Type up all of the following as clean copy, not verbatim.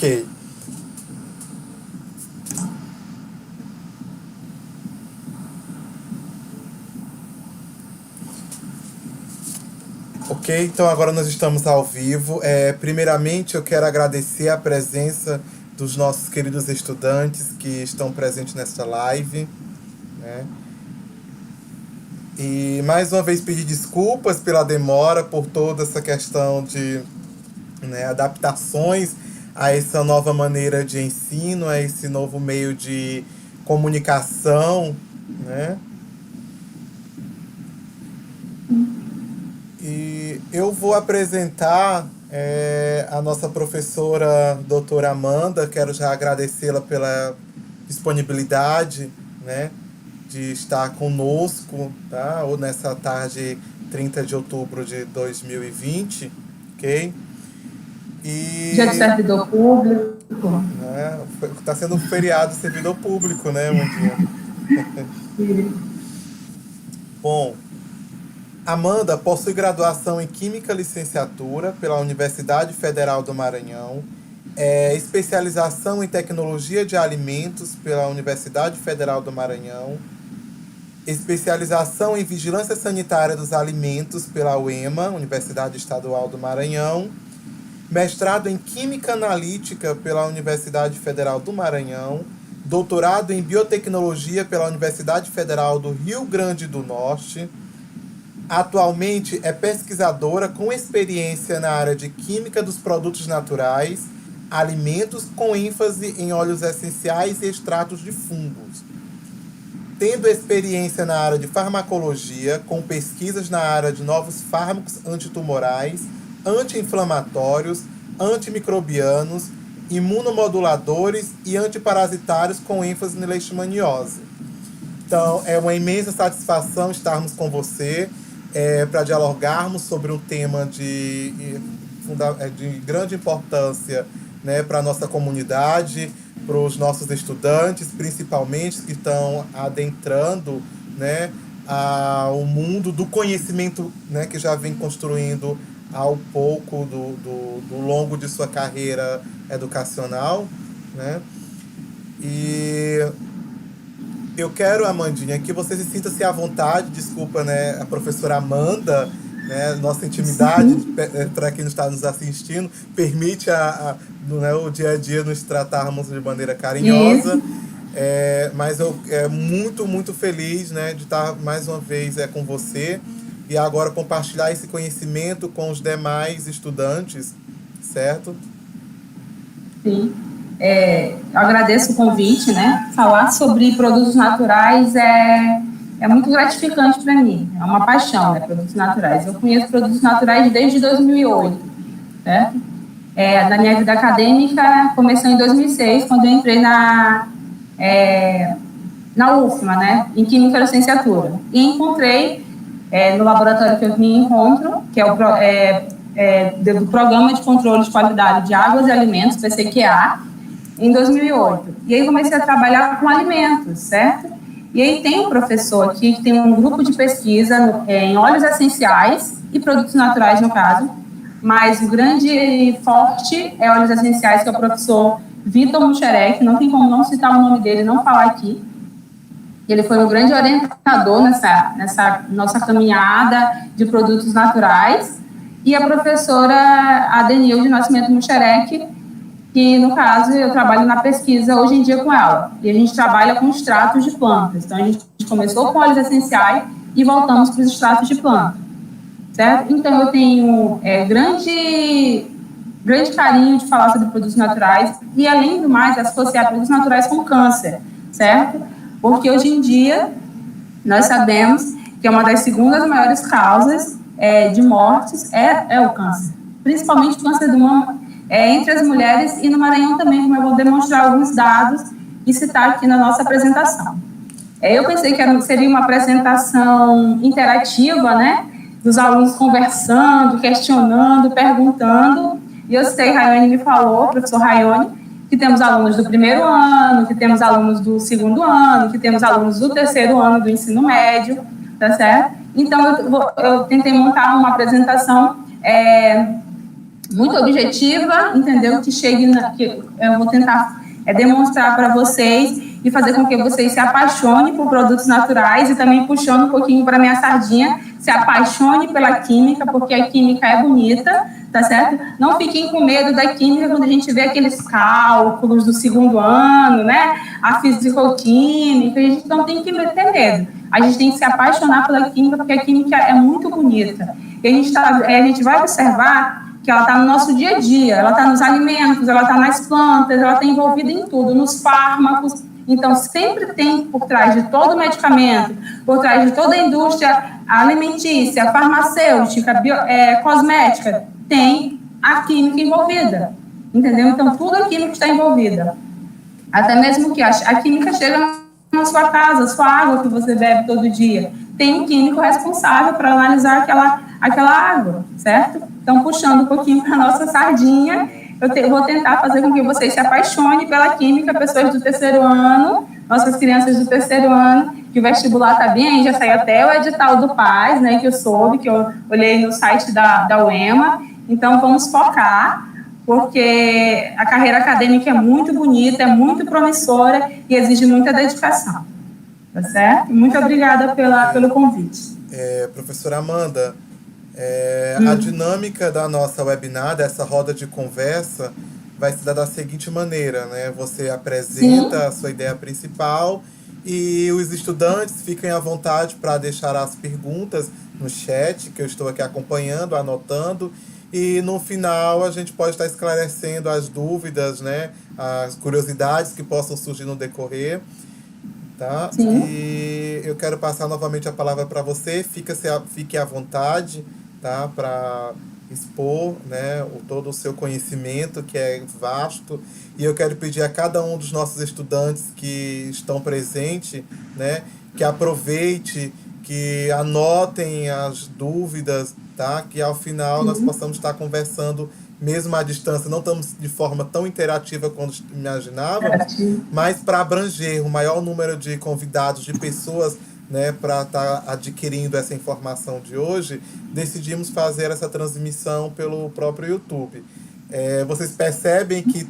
Ok. Ok, então agora nós estamos ao vivo. Primeiramente, eu quero agradecer a presença dos nossos queridos estudantes que estão presentes nesta live, né? E mais uma vez pedir desculpas pela demora, por toda essa questão de, né, adaptações a essa nova maneira de ensino, a esse novo meio de comunicação, né? E eu vou apresentar a nossa professora doutora Amanda. Quero já agradecê-la pela disponibilidade, né, de estar conosco, tá? Ou nessa tarde 30 de outubro de 2020, ok? Dia do servidor público. Está sendo um feriado servidor público, né, Amandinha? Bom, Amanda possui graduação em Química Licenciatura pela Universidade Federal do Maranhão, especialização em Tecnologia de Alimentos pela Universidade Federal do Maranhão, especialização em Vigilância Sanitária dos Alimentos pela UEMA, Universidade Estadual do Maranhão, mestrado em Química Analítica pela Universidade Federal do Maranhão, doutorado em Biotecnologia pela Universidade Federal do Rio Grande do Norte. Atualmente é pesquisadora com experiência na área de Química dos Produtos Naturais, alimentos com ênfase em óleos essenciais e extratos de fungos. Tendo experiência na área de farmacologia, com pesquisas na área de novos fármacos antitumorais, anti-inflamatórios, antimicrobianos, imunomoduladores e antiparasitários com ênfase na leishmaniose. Então, é uma imensa satisfação estarmos com você para dialogarmos sobre um tema de grande importância, né, para a nossa comunidade, para os nossos estudantes, principalmente, que estão adentrando, né, o mundo do conhecimento, né, que já vem construindo ao pouco do longo de sua carreira educacional, né? E eu quero, Amandinha, que você se sinta-se à vontade. Desculpa, né, a professora Amanda, né, nossa intimidade, para quem está nos assistindo, permite né, o dia a dia nos tratarmos de maneira carinhosa. Mas eu muito, muito feliz, né, de estar mais uma vez com você e agora compartilhar esse conhecimento com os demais estudantes, certo? Sim. Eu agradeço o convite, né? Falar sobre produtos naturais é muito gratificante para mim, é uma paixão, né? Produtos naturais. Eu conheço produtos naturais desde 2008, certo? Na minha vida acadêmica, começou em 2006, quando eu entrei na UFMA, né? Em Química Licenciatura. E encontrei, no laboratório que eu me encontro, que é do Programa de Controle de Qualidade de Águas e Alimentos, PCQA, em 2008. E aí comecei a trabalhar com alimentos, certo? E aí tem um professor aqui que tem um grupo de pesquisa em óleos essenciais e produtos naturais, no caso, mas o grande forte é óleos essenciais, que é o professor Vitor Mucherek. Não tem como não citar o nome dele e não falar aqui. Ele foi um grande orientador nessa nossa caminhada de produtos naturais. E a professora Adenilde Nascimento Mucherek, que, no caso, eu trabalho na pesquisa hoje em dia com ela. E a gente trabalha com extratos de plantas. Então, a gente começou com óleos essenciais e voltamos para os extratos de planta, certo? Então, eu tenho grande carinho de falar sobre produtos naturais e, além do mais, associar produtos naturais com câncer, certo? Porque, hoje em dia, nós sabemos que é uma das segundas maiores causas de mortes é o câncer, principalmente o câncer do mama, entre as mulheres, e no Maranhão também, como eu vou demonstrar alguns dados e citar aqui na nossa apresentação. Eu pensei que seria uma apresentação interativa, né, dos alunos conversando, questionando, perguntando, e eu sei, Rayane me falou, professor Rayane, que temos alunos do primeiro ano, que temos alunos do segundo ano, que temos alunos do terceiro ano do ensino médio, tá certo? Então, eu tentei montar uma apresentação muito objetiva, entendeu? Que chegue, que eu vou tentar demonstrar para vocês e fazer com que vocês se apaixonem por produtos naturais e também puxando um pouquinho para minha sardinha, se apaixone pela química, porque a química é bonita, tá certo? Não fiquem com medo da química quando a gente vê aqueles cálculos do segundo ano, né? A fisicoquímica, a gente não tem que ter medo. A gente tem que se apaixonar pela química, porque a química é muito bonita. E a gente vai observar que ela está no nosso dia a dia, ela está nos alimentos, ela está nas plantas, ela está envolvida em tudo, nos fármacos. Então, sempre tem por trás de todo medicamento, por trás de toda a indústria alimentícia, farmacêutica, cosmética, tem a química envolvida, entendeu? Então, tudo a química está envolvida. Até mesmo que a química chega na sua casa, sua água que você bebe todo dia. Tem um químico responsável para analisar aquela água, certo? Então, puxando um pouquinho para a nossa sardinha, eu vou tentar fazer com que vocês se apaixonem pela química, pessoas do terceiro ano, nossas crianças do terceiro ano, que o vestibular está bem, já saiu até o edital do PAS, né, que eu soube, que eu olhei no site da UEMA. Então, vamos focar, porque a carreira acadêmica é muito bonita, é muito promissora e exige muita dedicação. Tá certo? Muito obrigada pelo convite. Professora Amanda, a dinâmica da nossa webinar, dessa roda de conversa, vai se dar da seguinte maneira, né? Você apresenta a sua ideia principal e os estudantes fiquem à vontade para deixar as perguntas no chat, que eu estou aqui acompanhando, anotando, e no final a gente pode estar esclarecendo as dúvidas, né? As curiosidades que possam surgir no decorrer. Tá? E eu quero passar novamente a palavra para você, fique à vontade, tá? Para expor, né, todo o seu conhecimento, que é vasto, e eu quero pedir a cada um dos nossos estudantes que estão presentes, né, que aproveite, que anotem as dúvidas, tá? Que ao final nós possamos estar conversando mesmo à distância. Não estamos de forma tão interativa quanto imaginávamos, mas para abranger o maior número de convidados, de pessoas, né, para estar adquirindo essa informação de hoje, decidimos fazer essa transmissão pelo próprio YouTube. Vocês percebem que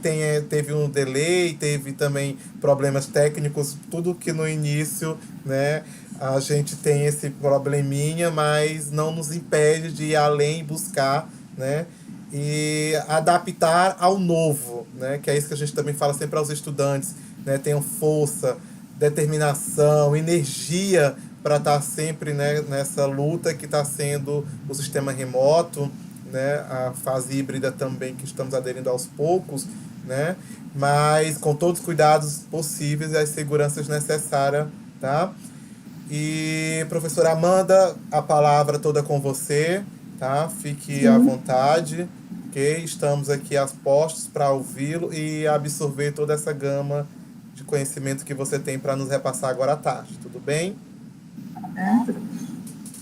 teve um delay, teve também problemas técnicos, tudo que no início, né, a gente tem esse probleminha, mas não nos impede de ir além e buscar, né, e adaptar ao novo, né? Que é isso que a gente também fala sempre aos estudantes, né? Tenham força, determinação, energia para estar sempre, né, nessa luta que está sendo o sistema remoto, né? A fase híbrida também, que estamos aderindo aos poucos, né? Mas com todos os cuidados possíveis e as seguranças necessárias, tá? E, professora Amanda, a palavra toda com você, tá? Fique à vontade, ok? Estamos aqui a postos para ouvi-lo e absorver toda essa gama de conhecimento que você tem para nos repassar agora à tarde, tudo bem?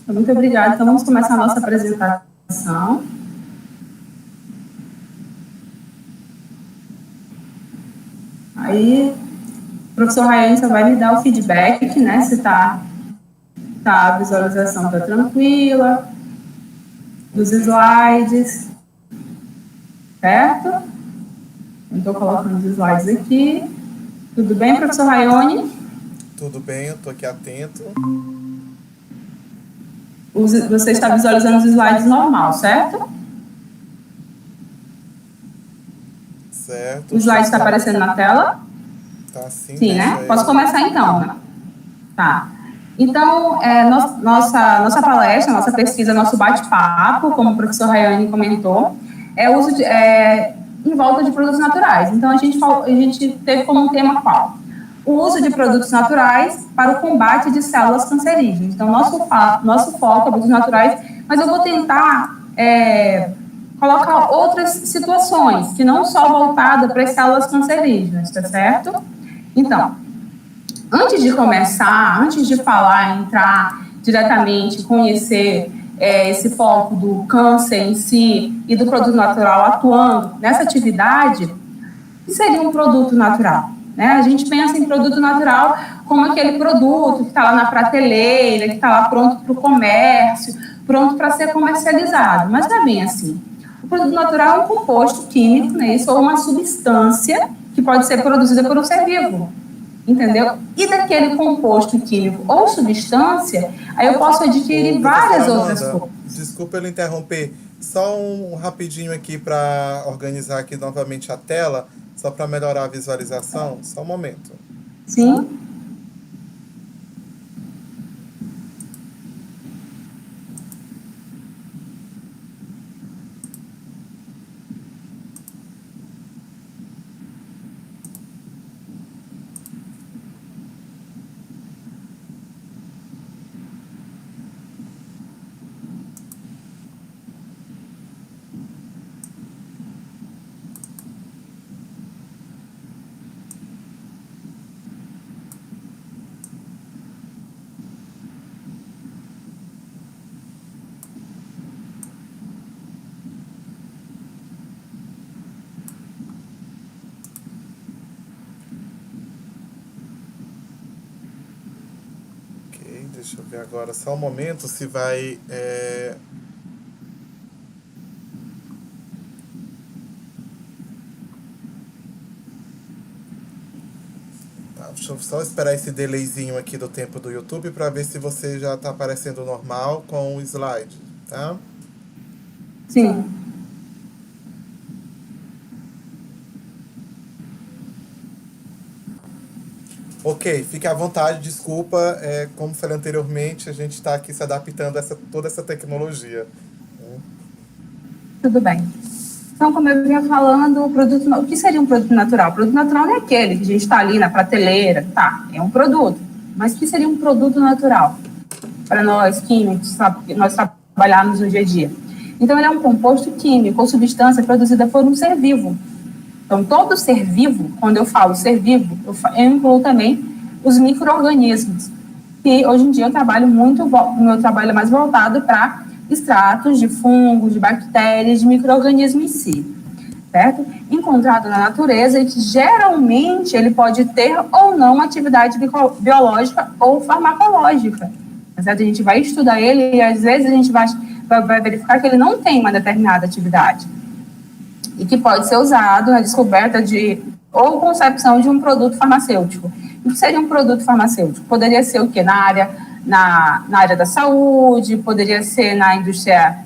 Muito obrigada. Então, vamos começar a nossa apresentação. Aí, o professor Rayane só vai me dar o feedback, né? Se a visualização está tranquila, dos slides, certo? Estou colocando os slides aqui. Tudo bem, professor Rayane? Tudo bem, eu estou aqui atento. Você está visualizando os slides normal, certo? Certo. O slide está aparecendo na tela? Tá sim. Sim, né? Posso começar então, né? Tá. Então, nossa palestra, nossa pesquisa, nosso bate-papo, como o professor Rayane comentou, em volta de produtos naturais. Então, a gente teve como tema qual? O uso de produtos naturais para o combate de células cancerígenas. Então, nosso foco é produtos naturais, mas eu vou tentar colocar outras situações, que não só voltada para as células cancerígenas, tá certo? Então, antes de começar, antes de falar, entrar diretamente, conhecer esse foco do câncer em si e do produto natural atuando nessa atividade, o que seria um produto natural? Né? A gente pensa em produto natural como aquele produto que está lá na prateleira, que está lá pronto para o comércio, pronto para ser comercializado, mas não é bem assim. O produto natural é um composto químico, né, isso, ou uma substância que pode ser produzida por um ser vivo, entendeu? E daquele composto químico ou substância, aí eu posso adquirir várias outras coisas. Desculpa eu interromper, só um rapidinho aqui para organizar aqui novamente a tela, só para melhorar a visualização, só um momento. Sim. Deixa eu ver agora só um momento se vai... Tá, deixa eu só esperar esse delayzinho aqui do tempo do YouTube para ver se você já está aparecendo normal com o slide, tá? Sim. Ok, fique à vontade, desculpa, como falei anteriormente, a gente está aqui se adaptando a toda essa tecnologia. Tudo bem. Então, como eu vinha falando, o que seria um produto natural? O produto natural não é aquele que a gente está ali na prateleira, tá, é um produto. Mas o que seria um produto natural? Para nós, químicos, sabe, nós trabalharmos no dia a dia. Então, ele é um composto químico ou substância produzida por um ser vivo. Então, todo ser vivo, quando eu falo ser vivo, eu incluo também os micro-organismos. E hoje em dia eu trabalho o meu trabalho é mais voltado para extratos de fungos, de bactérias, de micro-organismos em si, certo? Encontrado na natureza e que geralmente ele pode ter ou não atividade biológica ou farmacológica, certo? A gente vai estudar ele e às vezes a gente vai verificar que ele não tem uma determinada atividade e que pode ser usado na descoberta ou concepção de um produto farmacêutico. O que seria um produto farmacêutico? Poderia ser o quê? Na área da saúde, poderia ser na indústria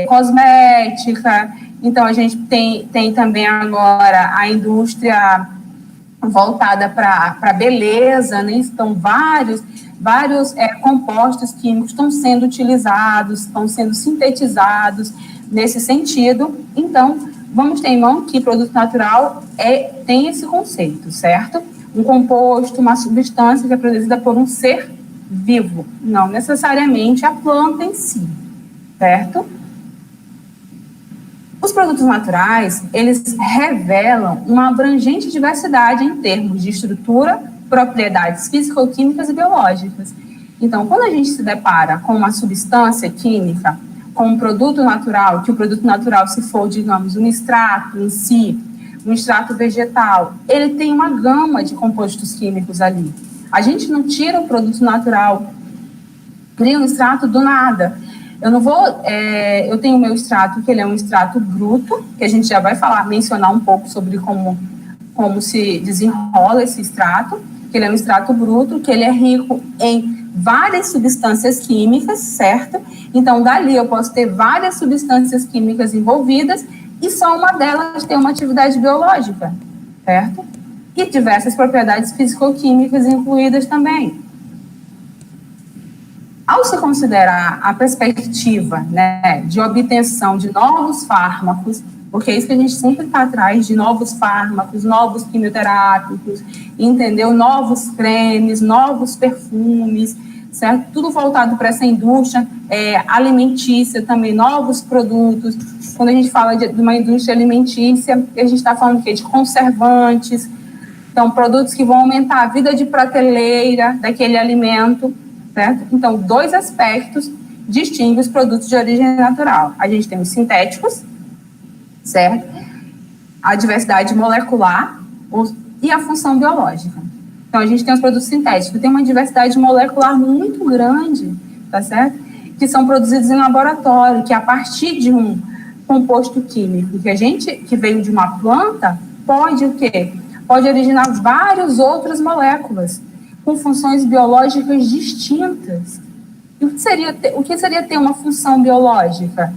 cosmética. Então, a gente tem também agora a indústria voltada para beleza, né? Então, vários compostos químicos estão sendo utilizados, estão sendo sintetizados nesse sentido. Então, vamos ter em mão que produto natural tem esse conceito, certo? Um composto, uma substância que é produzida por um ser vivo, não necessariamente a planta em si, certo? Os produtos naturais, eles revelam uma abrangente diversidade em termos de estrutura, propriedades físico-químicas e biológicas. Então, quando a gente se depara com uma substância química, com um produto natural, que o produto natural, se for, digamos, um extrato em si, um extrato vegetal, ele tem uma gama de compostos químicos ali. A gente não tira o produto natural, cria um extrato do nada. Eu tenho o meu extrato, que ele é um extrato bruto, que a gente já vai mencionar um pouco sobre como se desenrola esse extrato, que ele é um extrato bruto, que ele é rico em várias substâncias químicas, certo? Então, dali eu posso ter várias substâncias químicas envolvidas e só uma delas tem uma atividade biológica, certo? E diversas propriedades físico-químicas incluídas também. Ao se considerar a perspectiva, né, de obtenção de novos fármacos, porque é isso que a gente sempre está atrás, de novos fármacos, novos quimioterápicos, entendeu? Novos cremes, novos perfumes, certo? Tudo voltado para essa indústria alimentícia também, novos produtos. Quando a gente fala de uma indústria alimentícia, a gente está falando de conservantes, então produtos que vão aumentar a vida de prateleira daquele alimento, certo? Então, dois aspectos distinguem os produtos de origem natural. A gente tem os sintéticos, certo? A diversidade molecular e a função biológica. Então, a gente tem os produtos sintéticos, tem uma diversidade molecular muito grande, tá certo? Que são produzidos em laboratório, que a partir de composto químico que veio de uma planta pode o quê? Pode originar várias outras moléculas com funções biológicas distintas. E o que seria ter uma função biológica?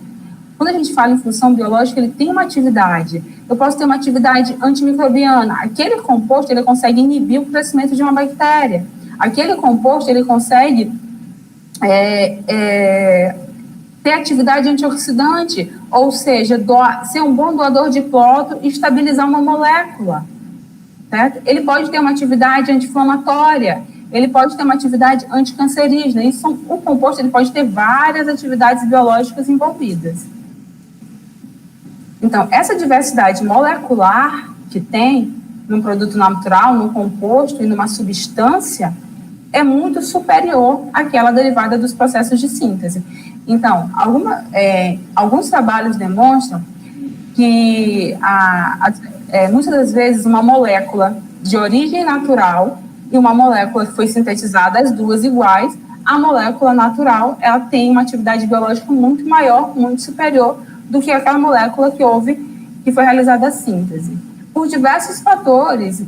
Quando a gente fala em função biológica, ele tem uma atividade. Eu posso ter uma atividade antimicrobiana. Aquele composto, ele consegue inibir o crescimento de uma bactéria. Aquele composto, ele consegue ter atividade antioxidante, ou seja, ser um bom doador de próton e estabilizar uma molécula. Certo? Ele pode ter uma atividade anti-inflamatória, ele pode ter uma atividade anticancerígena. O composto ele pode ter várias atividades biológicas envolvidas. Então, essa diversidade molecular que tem num produto natural, num composto e numa substância é muito superior àquela derivada dos processos de síntese. Então, alguns trabalhos demonstram que muitas das vezes uma molécula de origem natural e uma molécula que foi sintetizada, as duas iguais, a molécula natural ela tem uma atividade biológica muito maior, muito superior do que aquela molécula que foi realizada a síntese. Por diversos fatores,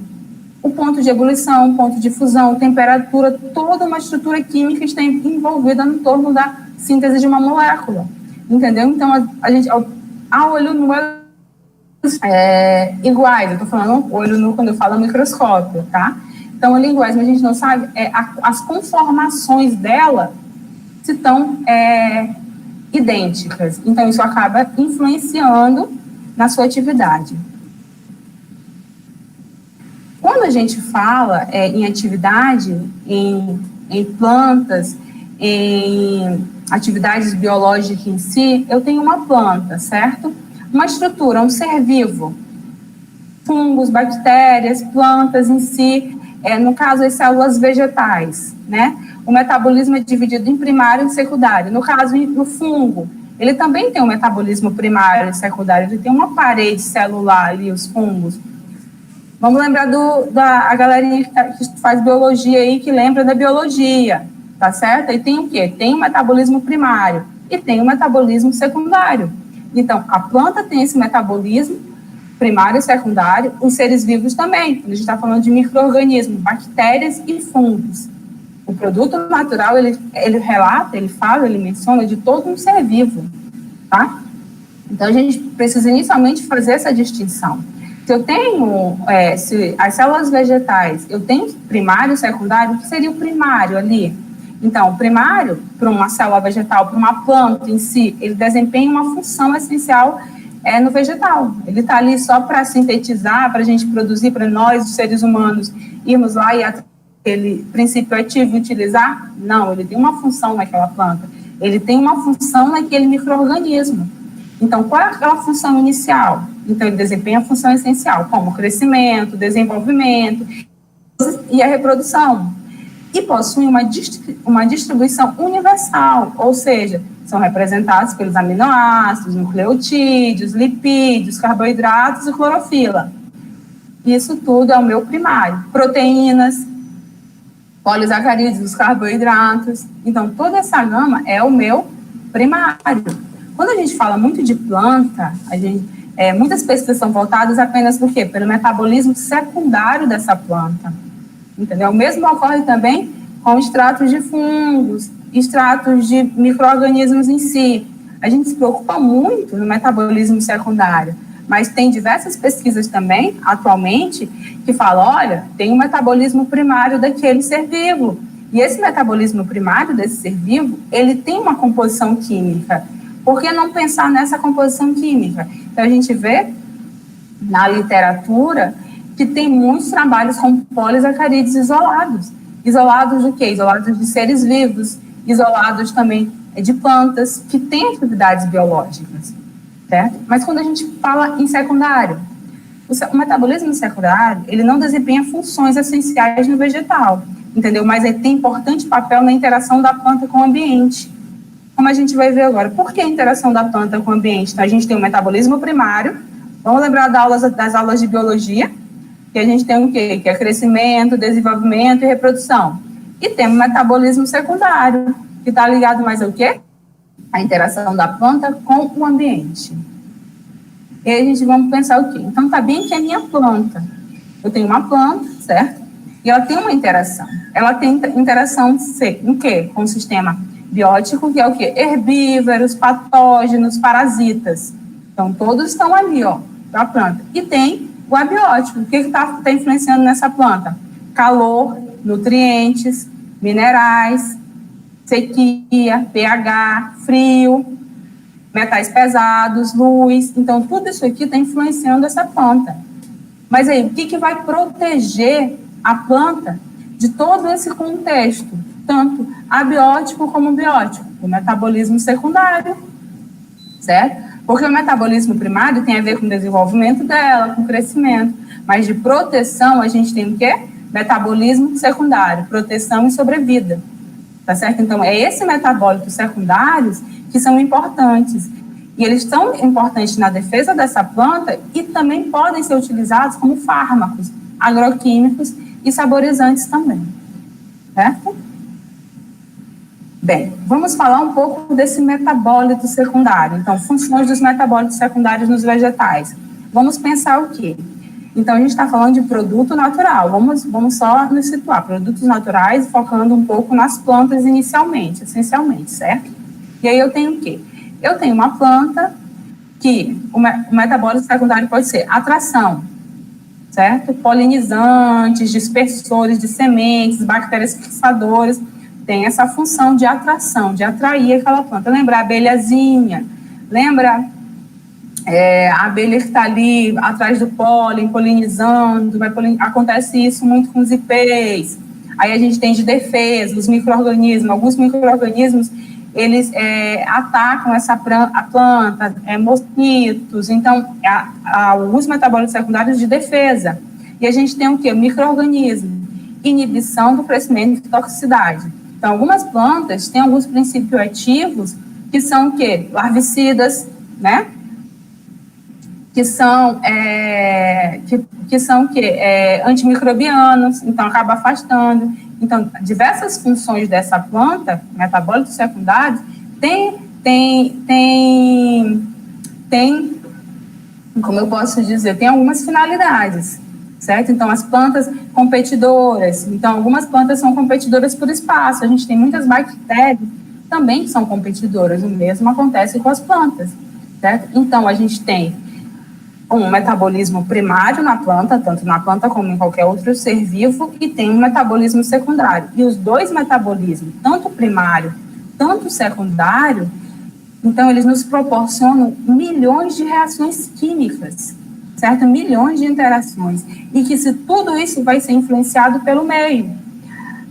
o ponto de ebulição, o ponto de fusão, temperatura, toda uma estrutura química está envolvida no torno da síntese de uma molécula, entendeu? Então, a gente, a olho nu, iguais, eu estou falando olho nu quando eu falo microscópio, tá? Então, olho iguais, mas a gente não sabe as conformações dela se estão idênticas. Então, isso acaba influenciando na sua atividade. Quando a gente fala em atividade, em plantas, em atividades biológicas em si, eu tenho uma planta, certo? Uma estrutura, um ser vivo. Fungos, bactérias, plantas em si, no caso, as células vegetais, né? O metabolismo é dividido em primário e secundário. No caso, no fungo, ele também tem um metabolismo primário e secundário, ele tem uma parede celular ali, os fungos. Vamos lembrar da galerinha que faz biologia aí, que lembra da biologia, tá certo? E tem o quê? Tem o metabolismo primário e tem o metabolismo secundário. Então, a planta tem esse metabolismo primário e secundário, os seres vivos também. Quando a gente está falando de micro-organismos, bactérias e fungos. O produto natural, ele relata, ele fala, ele menciona de todo um ser vivo, tá? Então, a gente precisa inicialmente fazer essa distinção. Se eu tenho, as células vegetais, eu tenho primário e secundário, o que seria o primário ali? Então, o primário, para uma célula vegetal, para uma planta em si, ele desempenha uma função essencial no vegetal. Ele está ali só para sintetizar, para a gente produzir, para nós, os seres humanos, irmos lá e aquele princípio ativo utilizar? Não, ele tem uma função naquela planta. Ele tem uma função naquele micro-organismo. Então, qual é aquela função inicial? Então, ele desempenha a função essencial, como o crescimento, desenvolvimento e a reprodução. E possui uma distribuição universal, ou seja, são representados pelos aminoácidos, nucleotídeos, lipídios, carboidratos e clorofila. Isso tudo é o meu primário. Proteínas, polissacarídeos, os carboidratos. Então, toda essa gama é o meu primário. Quando a gente fala muito de planta, muitas pesquisas são voltadas apenas por quê? Pelo metabolismo secundário dessa planta. Entendeu? O mesmo ocorre também com extratos de fungos, extratos de micro-organismos em si. A gente se preocupa muito no metabolismo secundário, mas tem diversas pesquisas também, atualmente, que falam, olha, tem um metabolismo primário daquele ser vivo. E esse metabolismo primário desse ser vivo, ele tem uma composição química. Por que não pensar nessa composição química? Então, a gente vê na literatura que tem muitos trabalhos com polissacarídeos isolados. Isolados do quê? Isolados de seres vivos, isolados também de plantas que têm atividades biológicas, certo? Mas quando a gente fala em secundário, o metabolismo secundário, ele não desempenha funções essenciais no vegetal, entendeu? Mas ele tem importante papel na interação da planta com o ambiente. Como a gente vai ver agora. Por que a interação da planta com o ambiente? Então, a gente tem o metabolismo primário. Vamos lembrar das aulas de biologia, que a gente tem o quê? Que é crescimento, desenvolvimento e reprodução. E tem o metabolismo secundário, que está ligado mais ao quê? A interação da planta com o ambiente. E aí a gente vamos pensar o quê? Então, tá bem que é minha planta. Eu tenho uma planta, certo? E ela tem uma interação. Ela tem interação em quê? Com o sistema biótico, que é o quê? Herbívoros, patógenos, parasitas. Então, todos estão ali, ó, para a planta. E tem o abiótico. O que está influenciando nessa planta? Calor, nutrientes, minerais, sequia, pH, frio, metais pesados, luz. Então, tudo isso aqui está influenciando essa planta. Mas aí, o que vai proteger a planta de todo esse contexto, tanto abiótico como biótico? O metabolismo secundário, certo? Porque o metabolismo primário tem a ver com o desenvolvimento dela, com o crescimento, mas de proteção a gente tem o quê? Metabolismo secundário, proteção e sobrevida, tá certo? Então, é esse metabólitos secundários que são importantes. E eles são importantes na defesa dessa planta e também podem ser utilizados como fármacos, agroquímicos e saborizantes também, certo? Bem, vamos falar um pouco desse metabólito secundário. Então, funções dos metabólitos secundários nos vegetais. Vamos pensar o quê? Então, a gente está falando de produto natural. Vamos só nos situar. Produtos naturais, focando um pouco nas plantas inicialmente, essencialmente, certo? E aí eu tenho o quê? Eu tenho uma planta que o metabólito secundário pode ser atração, certo? Polinizantes, dispersores de sementes, bactérias fixadoras, tem essa função de atração, de atrair aquela planta. Lembra a abelhazinha? Lembra a abelha que está ali atrás do pólen, polinizando, acontece isso muito com os ipês. Aí a gente tem de defesa, os micro-organismos, alguns micro-organismos, eles atacam a planta, mosquitos, então, alguns metabólitos secundários de defesa. E a gente tem o quê? O micro-organismo, inibição do crescimento e toxicidade. Então, algumas plantas têm alguns princípios ativos que são o quê? Larvicidas, né? Que são o quê? Antimicrobianos, então acaba afastando. Então, diversas funções dessa planta, metabólitos secundários, tem, como eu posso dizer, tem algumas finalidades, certo? Então, as plantas competidoras, então, algumas plantas são competidoras por espaço, a gente tem muitas bactérias também que são competidoras, o mesmo acontece com as plantas, certo? Então, a gente tem um metabolismo primário na planta, tanto na planta como em qualquer outro ser vivo, e tem um metabolismo secundário. E os dois metabolismos, tanto primário, tanto secundário, então eles nos proporcionam milhões de reações químicas, certo? Milhões de interações. E que se tudo isso vai ser influenciado pelo meio.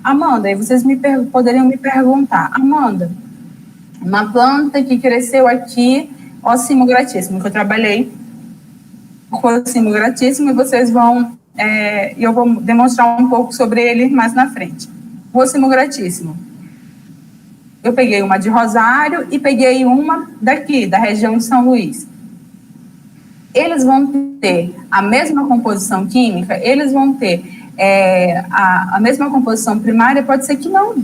Amanda, aí vocês poderiam me perguntar, Amanda, uma planta que cresceu aqui, Ocimo gratíssimo, que eu trabalhei com Ocimo gratíssimo, e vocês vão, eu vou demonstrar um pouco sobre ele mais na frente. O Ocimo gratíssimo. Eu peguei uma de Rosário e peguei uma daqui, da região de São Luís. Eles vão ter a mesma composição química, eles vão ter a mesma composição primária, pode ser que não.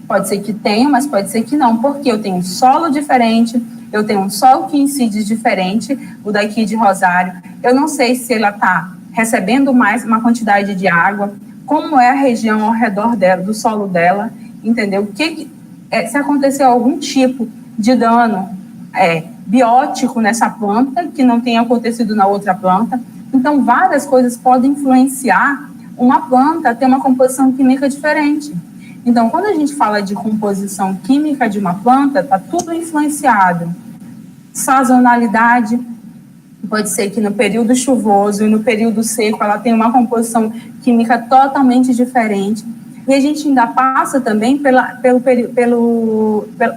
Pode ser que tenha, mas pode ser que não, porque eu tenho um solo diferente, eu tenho um solo que incide diferente, o daqui de Rosário. Eu não sei se ela está recebendo mais uma quantidade de água, como é a região ao redor dela, do solo dela, entendeu? Se aconteceu algum tipo de dano biótico nessa planta, que não tenha acontecido na outra planta. Então, várias coisas podem influenciar uma planta a ter uma composição química diferente. Então, quando a gente fala de composição química de uma planta, está tudo influenciado. Sazonalidade, pode ser que no período chuvoso e no período seco ela tenha uma composição química totalmente diferente. E a gente ainda passa também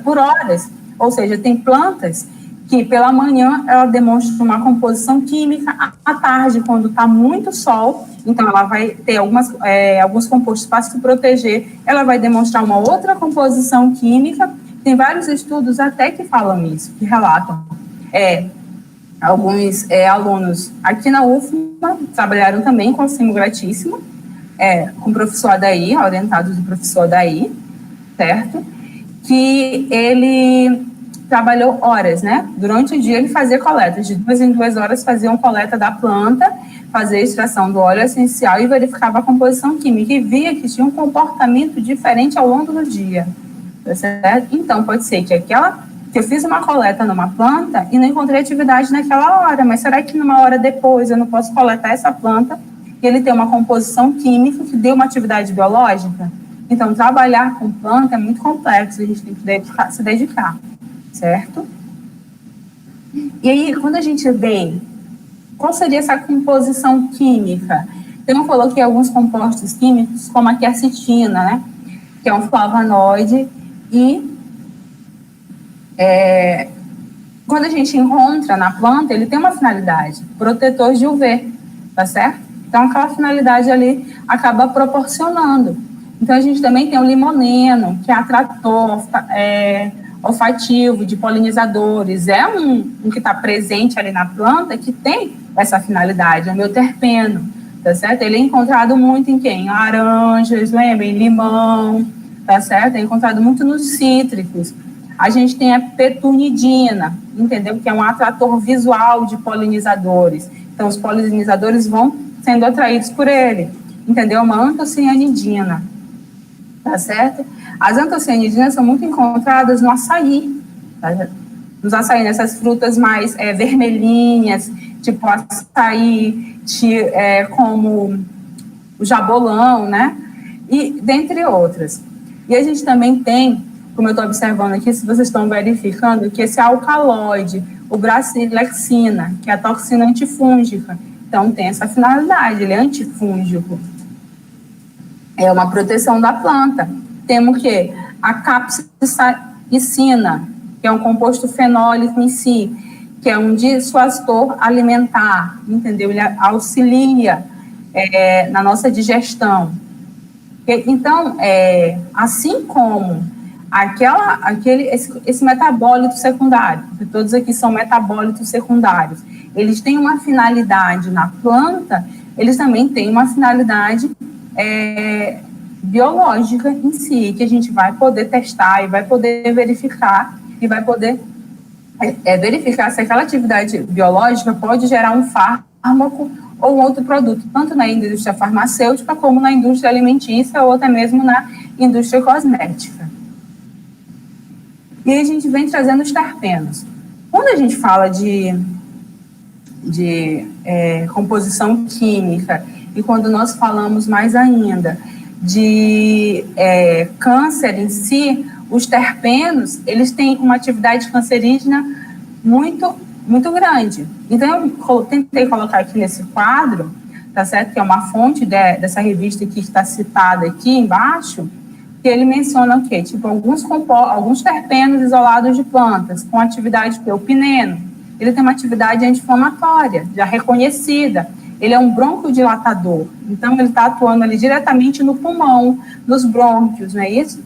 por horas. Ou seja, tem plantas que pela manhã ela demonstra uma composição química, à tarde, quando está muito sol, então ela vai ter alguns compostos para se proteger, ela vai demonstrar uma outra composição química. Tem vários estudos até que falam isso, que relatam. Alguns alunos aqui na UFMA trabalharam também com Ocimo gratíssimo, com o professor Adair, orientados do professor Adair, certo? Que ele trabalhou horas, né? Durante o dia ele fazia coleta, de 2 em 2 horas faziam coleta da planta, fazia a extração do óleo essencial e verificava a composição química e via que tinha um comportamento diferente ao longo do dia, tá certo? Então, pode ser que eu fiz uma coleta numa planta e não encontrei atividade naquela hora, mas será que numa hora depois eu não posso coletar essa planta e ele tem uma composição química que dê uma atividade biológica? Então, trabalhar com planta é muito complexo, a gente tem que se dedicar, certo? E aí, quando a gente vê qual seria essa composição química, eu não coloquei alguns compostos químicos, como a quercetina, né? Que é um flavonoide e quando a gente encontra na planta, ele tem uma finalidade, protetor de UV, tá certo? Então, aquela finalidade ali acaba proporcionando. Então, a gente também tem o limoneno, que é atrator olfativo de polinizadores, é um que está presente ali na planta, que tem essa finalidade, é o meoterpeno, tá certo? Ele é encontrado muito em quem? Laranjas, lembra? Em limão, tá certo? É encontrado muito nos cítricos. A gente tem a petunidina, entendeu? Que é um atrator visual de polinizadores. Então, os polinizadores vão sendo atraídos por ele, entendeu? Uma antocianidina, tá certo? As antocianidinas são muito encontradas no açaí, tá? Nos açaí, nessas frutas mais vermelhinhas, tipo açaí, como o jabolão, né? E dentre outras. E a gente também tem, como eu estou observando aqui, se vocês estão verificando, que esse alcaloide, o bracilexina, que é a toxina antifúngica, então tem essa finalidade, ele é antifúngico. É uma proteção da planta. Temos o quê? A capsaicina, que é um composto fenólico em si, que é um dissuasor alimentar, entendeu? Ele auxilia na nossa digestão. Então, assim como esse metabólito secundário, porque todos aqui são metabólitos secundários, eles têm uma finalidade na planta, eles também têm uma finalidade biológica em si, que a gente vai poder testar e vai poder verificar, e vai poder verificar se aquela atividade biológica pode gerar um fármaco ou outro produto, tanto na indústria farmacêutica como na indústria alimentícia ou até mesmo na indústria cosmética. E aí a gente vem trazendo os terpenos. Quando a gente fala de composição química e quando nós falamos mais ainda de câncer em si, os terpenos, eles têm uma atividade cancerígena muito, muito grande. Então, eu tentei colocar aqui nesse quadro, tá certo? Que é uma fonte dessa revista que está citada aqui embaixo, que ele menciona o quê? Tipo, alguns terpenos isolados de plantas, com atividade, o pineno, ele tem uma atividade anti-inflamatória, já reconhecida. Ele é um broncodilatador, então ele está atuando ali diretamente no pulmão, nos brônquios, não é isso?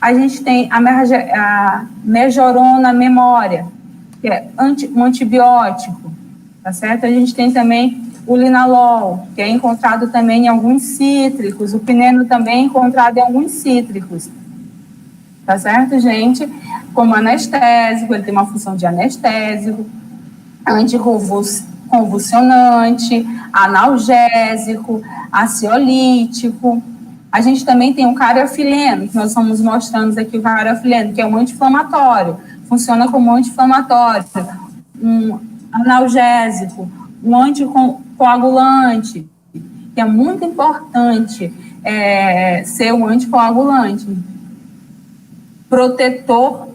A gente tem a mejorona memória, que é um antibiótico, tá certo? A gente tem também o linalol, que é encontrado também em alguns cítricos, o pineno também é encontrado em alguns cítricos, tá certo, gente? Como anestésico, ele tem uma função de anestésico, anticonvulsionante, analgésico, ansiolítico. A gente também tem o cariofileno, que nós estamos mostrando aqui o cariofileno, que é um anti-inflamatório, funciona como anti-inflamatório, um analgésico, um anticoagulante, que é muito importante ser um anticoagulante, protetor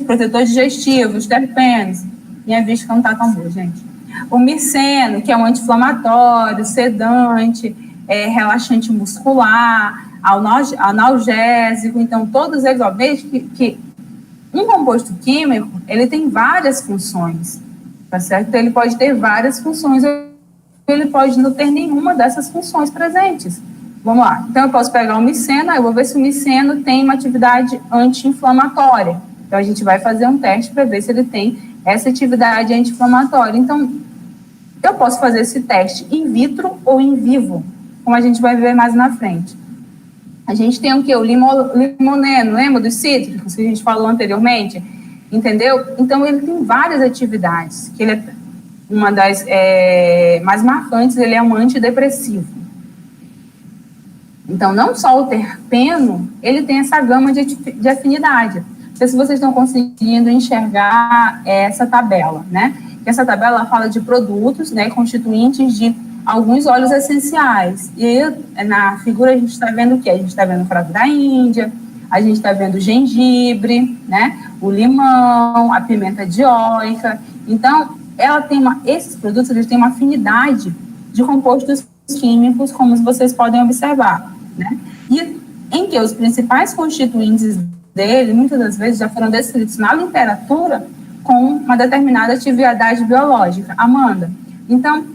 protetor digestivo, os terpenos. Minha vista não está tão boa, gente. O miceno, que é um anti-inflamatório, sedante, relaxante muscular, analgésico. Então, todos eles, veja que um composto químico, ele tem várias funções, tá certo? Então, ele pode ter várias funções, ou ele pode não ter nenhuma dessas funções presentes. Vamos lá. Então, eu posso pegar o miceno, eu vou ver se o miceno tem uma atividade anti-inflamatória. Então, a gente vai fazer um teste para ver se ele tem essa atividade anti-inflamatória. Então, eu posso fazer esse teste in vitro ou in vivo, como a gente vai ver mais na frente. A gente tem o quê? O limoneno, lembra dos cítricos que a gente falou anteriormente? Entendeu? Então, ele tem várias atividades, que ele é uma das mais marcantes, ele é um antidepressivo. Então, não só o terpeno, ele tem essa gama de afinidade. Não sei se vocês estão conseguindo enxergar essa tabela, né? Essa tabela fala de produtos, né, constituintes de alguns óleos essenciais. E na figura a gente está vendo o quê? A gente está vendo o cravo da Índia, a gente está vendo o gengibre, né, o limão, a pimenta dioica. Então, esses produtos eles têm uma afinidade de compostos químicos, como vocês podem observar, né? E em que os principais constituintes dele, muitas das vezes, já foram descritos na literatura com uma determinada atividade biológica. Amanda, então,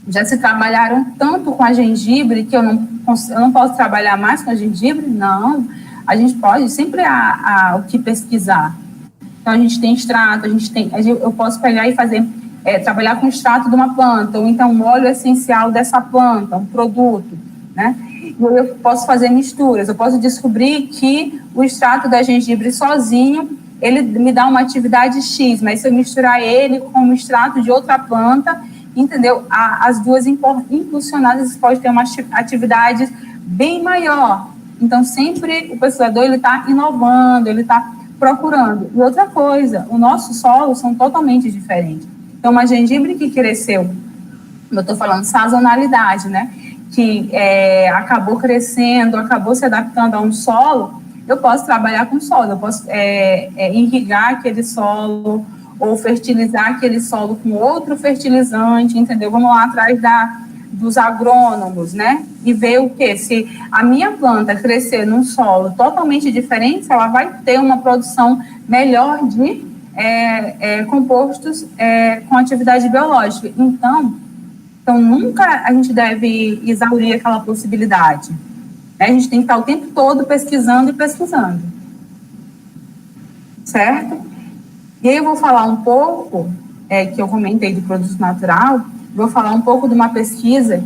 já se trabalharam tanto com a gengibre que eu não posso trabalhar mais com a gengibre? Não, a gente pode, sempre há o que pesquisar. Então, a gente tem extrato, eu posso pegar e fazer, trabalhar com o extrato de uma planta, ou então um óleo essencial dessa planta, um produto, né? Eu posso fazer misturas, eu posso descobrir que o extrato da gengibre sozinho, ele me dá uma atividade X, mas se eu misturar ele com o extrato de outra planta, entendeu? As duas impulsionadas podem ter uma atividade bem maior. Então, sempre o pesquisador está inovando, ele está procurando. E outra coisa, os nossos solos são totalmente diferentes. Então, uma gengibre que cresceu, eu estou falando sazonalidade, né? Que acabou crescendo, acabou se adaptando a um solo, eu posso trabalhar com solo, eu posso irrigar aquele solo ou fertilizar aquele solo com outro fertilizante, entendeu? Vamos lá atrás dos agrônomos, né? E ver o quê? Se a minha planta crescer num solo totalmente diferente, ela vai ter uma produção melhor de compostos com atividade biológica. Então, nunca a gente deve exaurir aquela possibilidade. Né? A gente tem que estar o tempo todo pesquisando e pesquisando. Certo? E aí eu vou falar um pouco, que eu comentei de produto natural, vou falar um pouco de uma pesquisa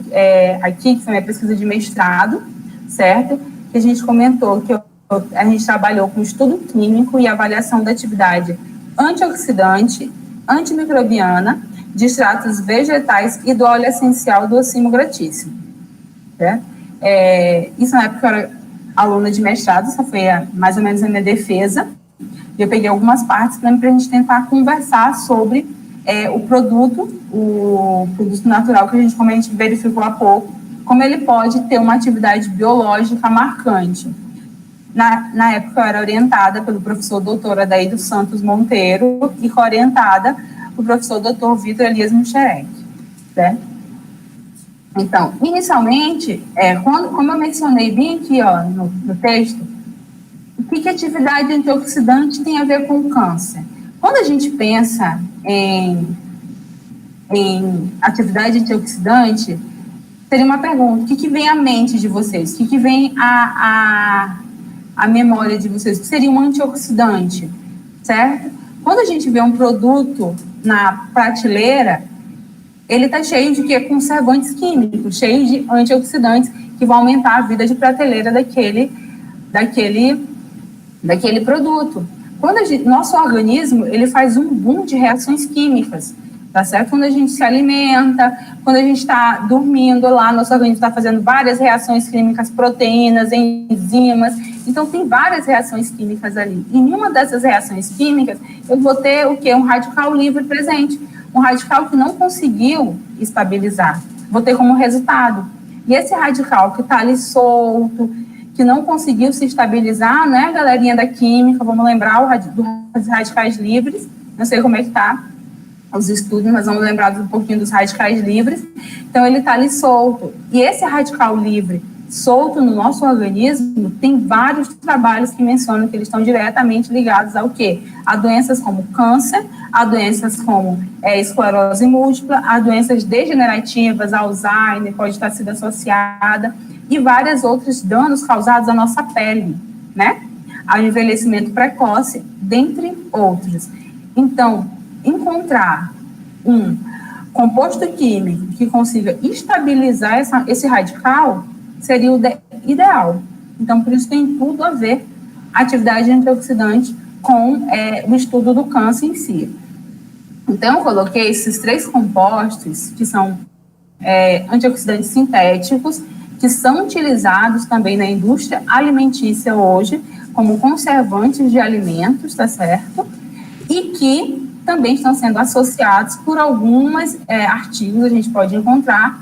aqui, que foi uma pesquisa de mestrado, certo? Que a gente comentou que a gente trabalhou com estudo químico e avaliação da atividade antioxidante, antimicrobiana, de extratos vegetais e do óleo essencial do ocimo gratíssimo. Certo? Isso na época eu era aluna de mestrado, essa foi mais ou menos a minha defesa. Eu peguei algumas partes para a gente tentar conversar sobre o produto natural, como a gente verificou há pouco, como ele pode ter uma atividade biológica marcante. Na época eu era orientada pelo professor doutor Adair dos Santos Monteiro e orientada o professor Dr. Vitor Elias Muxerec, certo? Então, inicialmente, como eu mencionei bem aqui no texto, o que atividade antioxidante tem a ver com câncer? Quando a gente pensa em atividade antioxidante, seria uma pergunta: o que vem à mente de vocês? O que vem à memória de vocês? O que seria um antioxidante? Certo? Quando a gente vê um produto na prateleira, ele está cheio de quê? Conservantes químicos, cheio de antioxidantes que vão aumentar a vida de prateleira daquele produto. Quando nosso organismo, ele faz um boom de reações químicas, tá certo? Quando a gente se alimenta, quando a gente está dormindo lá, nosso organismo está fazendo várias reações químicas, proteínas, enzimas, então tem várias reações químicas ali. E em uma dessas reações químicas, eu vou ter o quê? Um radical livre presente, um radical que não conseguiu estabilizar, vou ter como resultado. E esse radical que está ali solto, que não conseguiu se estabilizar, né, galerinha da química, vamos lembrar dos radicais livres, não sei como é que está os estudos, mas vamos lembrar um pouquinho dos radicais livres. Então, ele está ali solto. E esse radical livre solto no nosso organismo, tem vários trabalhos que mencionam que eles estão diretamente ligados ao quê? A doenças como câncer, a doenças como esclerose múltipla, a doenças degenerativas, Alzheimer, pode estar sendo associada, e vários outros danos causados à nossa pele, né? Ao envelhecimento precoce, dentre outros. Então, encontrar um composto químico que consiga estabilizar esse radical seria o ideal, Então, por isso tem tudo a ver a atividade antioxidante com o estudo do câncer em si. Então, eu coloquei esses 3 compostos, que são antioxidantes sintéticos, que são utilizados também na indústria alimentícia hoje, como conservantes de alimentos, tá certo? E que também estão sendo associados por alguns artigos, a gente pode encontrar,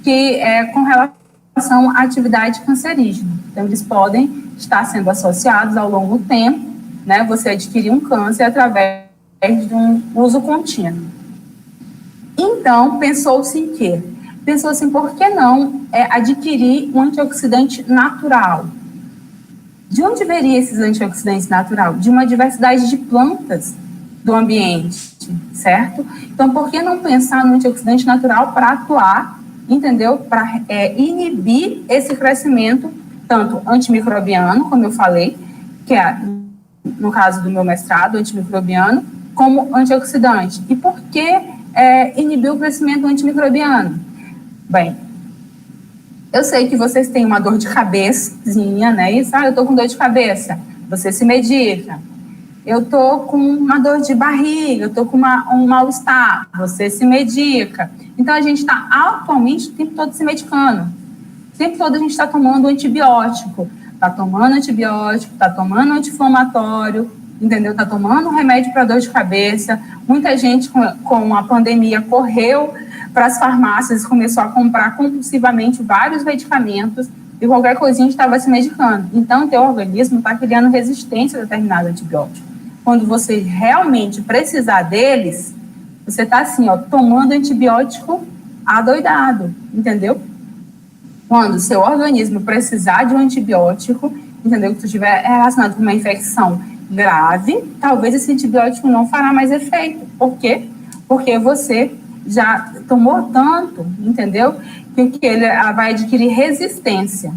que com relação à atividade cancerígena. Então, eles podem estar sendo associados ao longo do tempo, né? Você adquirir um câncer através de um uso contínuo. Então, pensou-se em quê? Pensou-se em por que não adquirir um antioxidante natural. De onde veria esses antioxidantes naturais? De uma diversidade de plantas do ambiente, certo? Então, por que não pensar no antioxidante natural para atuar, entendeu? Para inibir esse crescimento, tanto antimicrobiano, como eu falei, que é, no caso do meu mestrado, antimicrobiano, como antioxidante. E por que inibir o crescimento antimicrobiano? Bem, eu sei que vocês têm uma dor de cabecinha, né? Isso, eu tô com dor de cabeça, você se medica. Eu tô com uma dor de barriga, eu tô com um mal-estar, você se medica. Então, a gente está atualmente o tempo todo se medicando. O tempo todo a gente está tomando antibiótico. Está tomando antibiótico, está tomando anti-inflamatório, entendeu? Está tomando remédio para dor de cabeça. Muita gente com a pandemia correu para as farmácias e começou a comprar compulsivamente vários medicamentos e qualquer coisinha estava se medicando. Então, o teu organismo está criando resistência a determinado antibiótico. Quando você realmente precisar deles, você está assim, ó, tomando antibiótico adoidado, entendeu? Quando o seu organismo precisar de um antibiótico, entendeu? Que tu estiver relacionado com uma infecção grave, talvez esse antibiótico não fará mais efeito. Por quê? Porque você já tomou tanto, entendeu? Que ele vai adquirir resistência.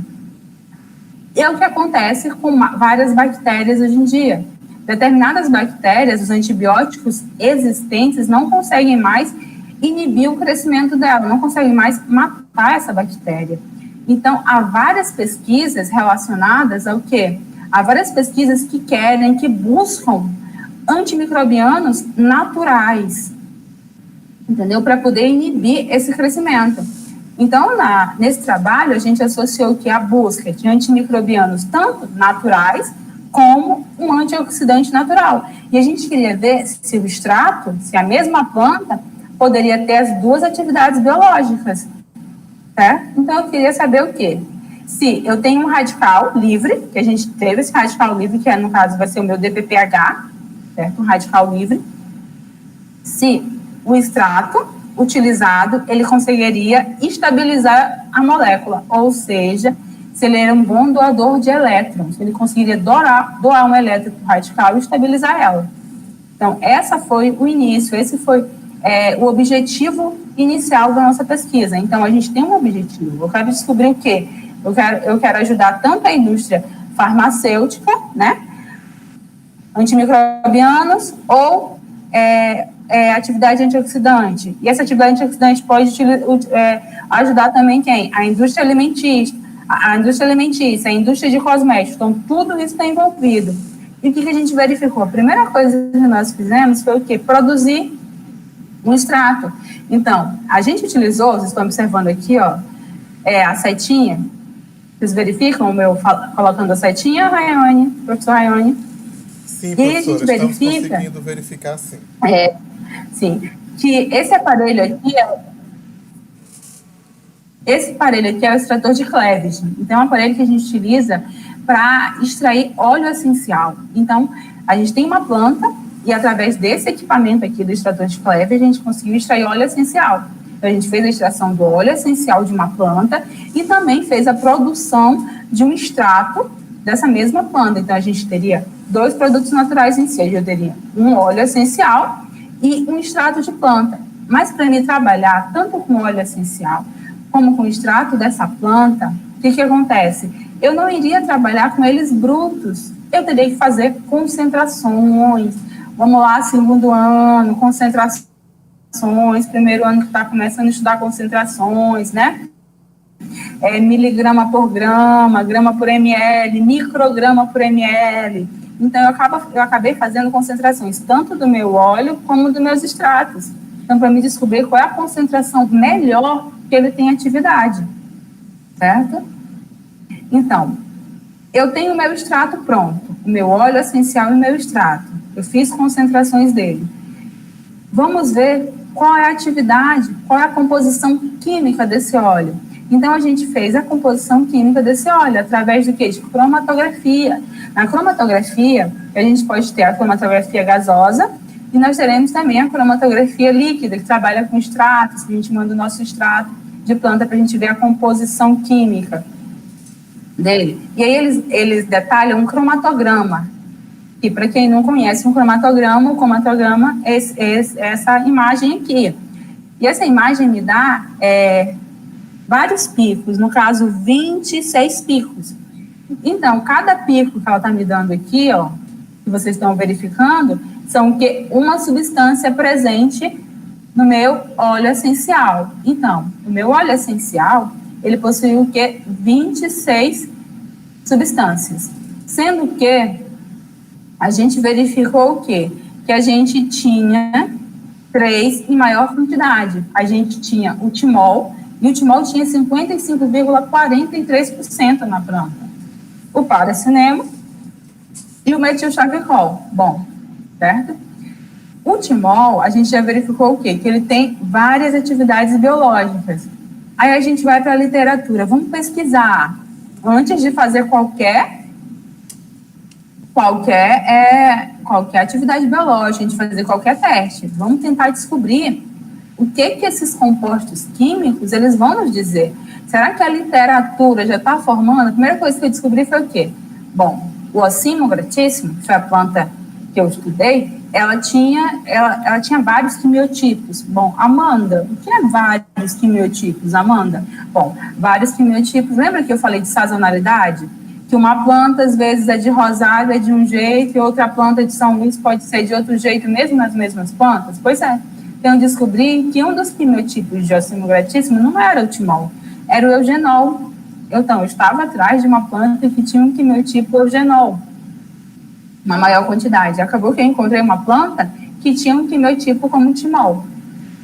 É o que acontece com várias bactérias hoje em dia. Determinadas bactérias, os antibióticos existentes não conseguem mais inibir o crescimento dela, não conseguem mais matar essa bactéria. Então, há várias pesquisas relacionadas ao quê? Há várias pesquisas que buscam antimicrobianos naturais, entendeu? Para poder inibir esse crescimento. Então, nesse trabalho, a gente associou que a busca de antimicrobianos tanto naturais como um antioxidante natural. E a gente queria ver se o extrato, se a mesma planta, poderia ter as duas atividades biológicas. Certo? Então, eu queria saber o quê? Se eu tenho um radical livre, que a gente teve esse radical livre, que no caso vai ser o meu DPPH, certo? Um radical livre. Se o extrato utilizado, ele conseguiria estabilizar a molécula, ou seja, se ele era um bom doador de elétrons, ele conseguiria doar um elétron radical e estabilizar ela. Então, esse foi o início, esse foi o objetivo inicial da nossa pesquisa. Então, a gente tem um objetivo. Eu quero descobrir o quê? Eu quero ajudar tanto a indústria farmacêutica, né, antimicrobianos, ou atividade antioxidante. E essa atividade antioxidante pode ajudar também quem? A indústria alimentícia, a indústria de cosméticos. Então, tudo isso está envolvido. E o que a gente verificou? A primeira coisa que nós fizemos foi o quê? Produzir um extrato. Então, a gente utilizou, vocês estão observando aqui, ó, a setinha. Vocês verificam o meu colocando a setinha, Rayane, professor Rayane? Sim, professora, a gente verifica, estamos conseguindo verificar, sim. Sim, que esse aparelho aqui é o extrator de Cleveland. Então, é um aparelho que a gente utiliza para extrair óleo essencial. Então, a gente tem uma planta e, através desse equipamento aqui do extrator de Cleveland, a gente conseguiu extrair óleo essencial. Então, a gente fez a extração do óleo essencial de uma planta e também fez a produção de um extrato dessa mesma planta. Então, a gente teria 2 produtos naturais em si. Eu teria um óleo essencial e um extrato de planta. Mas, para mim trabalhar tanto com óleo essencial como com o extrato dessa planta, o que acontece? Eu não iria trabalhar com eles brutos. Eu teria que fazer concentrações. Vamos lá, segundo ano, concentrações. Primeiro ano que está começando a estudar concentrações, né? miligrama por grama, grama por ml, micrograma por ml. Então, eu acabei fazendo concentrações tanto do meu óleo como dos meus extratos. Então, para me descobrir qual é a concentração melhor que ele tem atividade, certo? Então, eu tenho o meu extrato pronto, o meu óleo essencial e o meu extrato. Eu fiz concentrações dele. Vamos ver qual é a atividade, qual é a composição química desse óleo. Então, a gente fez a composição química desse óleo através do quê? De cromatografia. Na cromatografia, a gente pode ter a cromatografia gasosa e nós teremos também a cromatografia líquida, que trabalha com extratos, que a gente manda o nosso extrato de planta para a gente ver a composição química dele. E aí eles detalham um cromatograma. E para quem não conhece o cromatograma é essa imagem aqui. E essa imagem me dá vários picos, no caso 26 picos. Então, cada pico que ela está me dando aqui, ó, que vocês estão verificando, são uma substância presente no meu óleo essencial. Então, o meu óleo essencial, ele possui o quê? 26 substâncias. Sendo que a gente verificou o quê? Que a gente tinha 3 em maior quantidade. A gente tinha o timol, e o timol tinha 55,43% na planta. O paracinemo e o metilchavicol. Bom, certo? O timol, a gente já verificou o quê? Que ele tem várias atividades biológicas. Aí a gente vai para a literatura. Vamos pesquisar. Antes de fazer qualquer atividade biológica, de fazer qualquer teste. Vamos tentar descobrir o que esses compostos químicos eles vão nos dizer. Será que a literatura já está formando? A primeira coisa que eu descobri foi o quê? Bom, o Ocimum gratíssimo, que foi a planta que eu estudei, ela tinha vários quimiotipos. Bom, Amanda, o que é vários quimiotipos, Amanda? Bom, vários quimiotipos, lembra que eu falei de sazonalidade? Que uma planta, às vezes, é de rosário, é de um jeito, e outra planta de São Luís pode ser de outro jeito, mesmo nas mesmas plantas? Pois é. Então, eu descobri que um dos quimiotipos de Ocimum gratíssimo não era o timol, era o eugenol. Então, eu estava atrás de uma planta que tinha um quimiotipo eugenol, uma maior quantidade. Acabou que eu encontrei uma planta que tinha um quimiotipo como timol.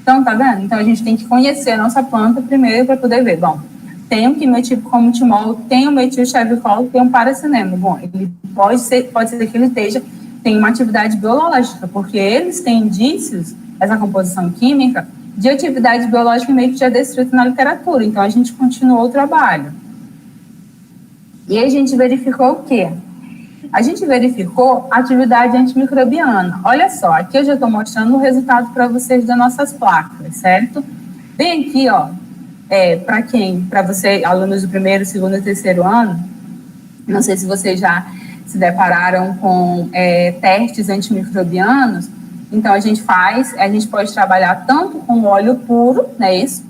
Então, tá vendo? Então, a gente tem que conhecer a nossa planta primeiro para poder ver. Bom, tem um quimiotipo como timol, tem um metilchavicol, tem um paracinemo. Bom, ele pode ser que ele tenha uma atividade biológica, porque eles têm indícios, essa composição química, de atividade biológica meio que já descrita na literatura. Então, a gente continuou o trabalho. E aí a gente verificou o quê? A gente verificou a atividade antimicrobiana. Olha só, aqui eu já estou mostrando o resultado para vocês das nossas placas, certo? Bem aqui, ó, para você, alunos do primeiro, segundo e terceiro ano, não sei se vocês já se depararam com testes antimicrobianos. Então, a gente pode trabalhar tanto com óleo puro, né, isso,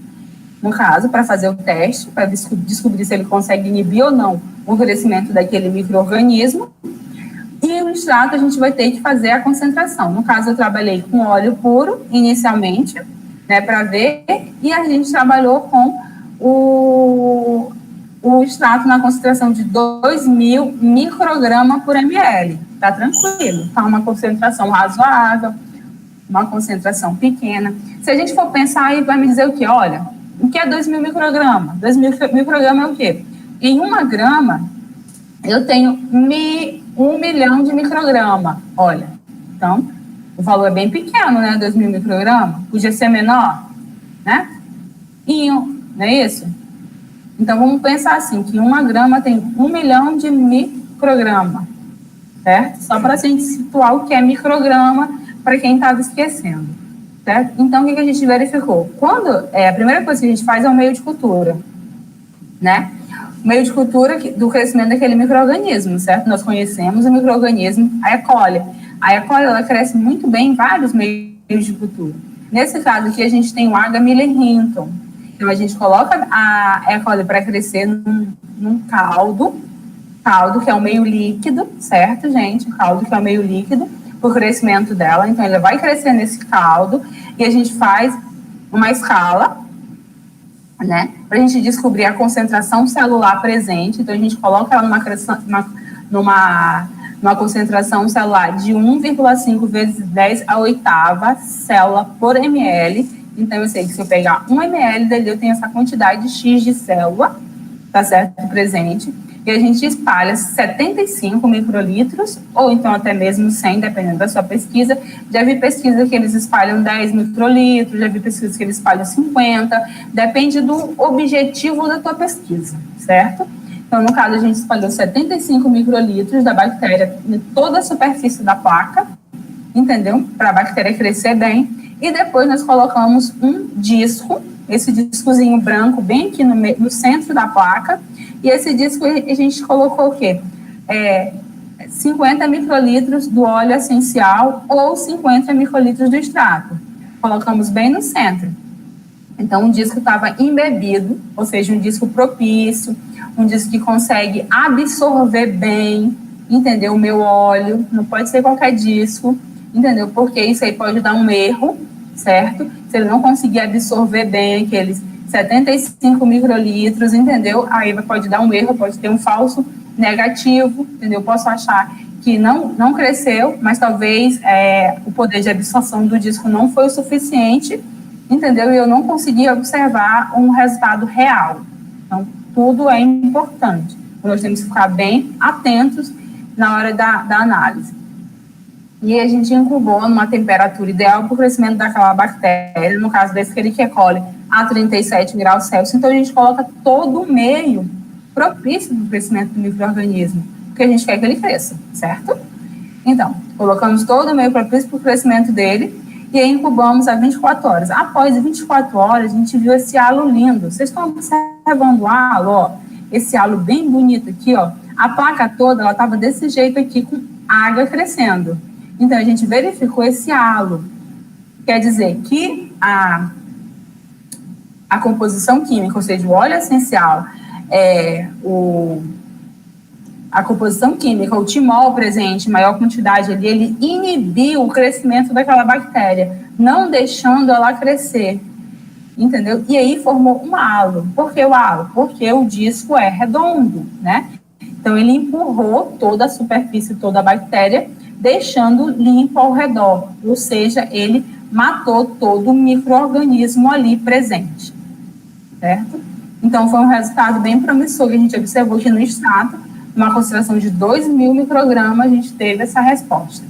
no caso, para fazer o teste, para descobrir se ele consegue inibir ou não o crescimento daquele micro-organismo. E no extrato, a gente vai ter que fazer a concentração. No caso, eu trabalhei com óleo puro, inicialmente, né, para ver, e a gente trabalhou com o extrato na concentração de 2.000 microgramas por ml. Tá tranquilo, tá uma concentração razoável, uma concentração pequena. Se a gente for pensar aí, vai me dizer o quê? Olha, o que é 2.000 microgramas? 2.000 microgramas é o quê? Em 1 grama, eu tenho 1 milhão de microgramas. Olha, então, o valor é bem pequeno, né? 2.000 microgramas. Podia ser menor, né? Não é isso? Então, vamos pensar assim, que 1 grama tem 1 milhão de microgramas, certo? Só para a gente situar o que é micrograma, para quem estava esquecendo, certo? Então, o que a gente verificou? A primeira coisa que a gente faz é o meio de cultura, né? O meio de cultura do crescimento daquele micro-organismo, certo? Nós conhecemos o micro-organismo, a E. coli. A E. coli, ela cresce muito bem em vários meios de cultura. Nesse caso aqui, a gente tem o Agar Miller-Hinton. Então, a gente coloca a E. coli para crescer num caldo que é um meio líquido, certo, gente? Caldo que é um meio líquido, o crescimento dela. Então, ele vai crescer nesse caldo e a gente faz uma escala né? Para a gente descobrir a concentração celular presente. Então, a gente coloca ela numa concentração celular de 1,5 vezes 10 a oitava célula por ml. Então, eu sei que se eu pegar 1 ml dele, eu tenho essa quantidade X de célula, tá certo? Presente. E a gente espalha 75 microlitros, ou então até mesmo 100, dependendo da sua pesquisa. Já vi pesquisa que eles espalham 10 microlitros, já vi pesquisa que eles espalham 50, depende do objetivo da tua pesquisa, certo? Então, no caso, a gente espalhou 75 microlitros da bactéria em toda a superfície da placa, entendeu? Para a bactéria crescer bem. E depois nós colocamos um disco, esse discozinho branco bem aqui no centro da placa. E esse disco a gente colocou o quê? 50 microlitros do óleo essencial ou 50 microlitros do extrato. Colocamos bem no centro. Então, o disco estava embebido, ou seja, um disco propício, um disco que consegue absorver bem, entendeu? O meu óleo, não pode ser qualquer disco, entendeu? Porque isso aí pode dar um erro, certo? Se ele não conseguir absorver bem aqueles 75 microlitros, entendeu? Aí pode dar um erro, pode ter um falso negativo, entendeu? Posso achar que não cresceu, mas talvez o poder de absorção do disco não foi o suficiente, entendeu? E eu não consegui observar um resultado real. Então, tudo é importante. Nós temos que ficar bem atentos na hora da análise. E a gente incubou numa temperatura ideal para o crescimento daquela bactéria, no caso da Escherichia coli, a 37 graus Celsius. Então, a gente coloca todo o meio propício para o crescimento do micro-organismo, porque a gente quer que ele cresça, certo? Então, colocamos todo o meio propício para o crescimento dele e aí incubamos a 24 horas. Após 24 horas, a gente viu esse halo lindo. Vocês estão observando o halo, ó? Esse halo bem bonito aqui, ó. A placa toda, ela estava desse jeito aqui, com água crescendo. Então, a gente verificou esse halo. Quer dizer que a composição química, ou seja, o óleo essencial, a composição química, o timol presente em maior quantidade ali, ele inibiu o crescimento daquela bactéria, não deixando ela crescer, entendeu? E aí formou um halo. Por que o halo? Porque o disco é redondo, né? Então, ele empurrou toda a superfície, toda a bactéria, deixando limpo ao redor, ou seja, ele matou todo o micro-organismo ali presente, certo? Então, foi um resultado bem promissor que a gente observou que no extrato, uma concentração de 2.000 microgramas, a gente teve essa resposta.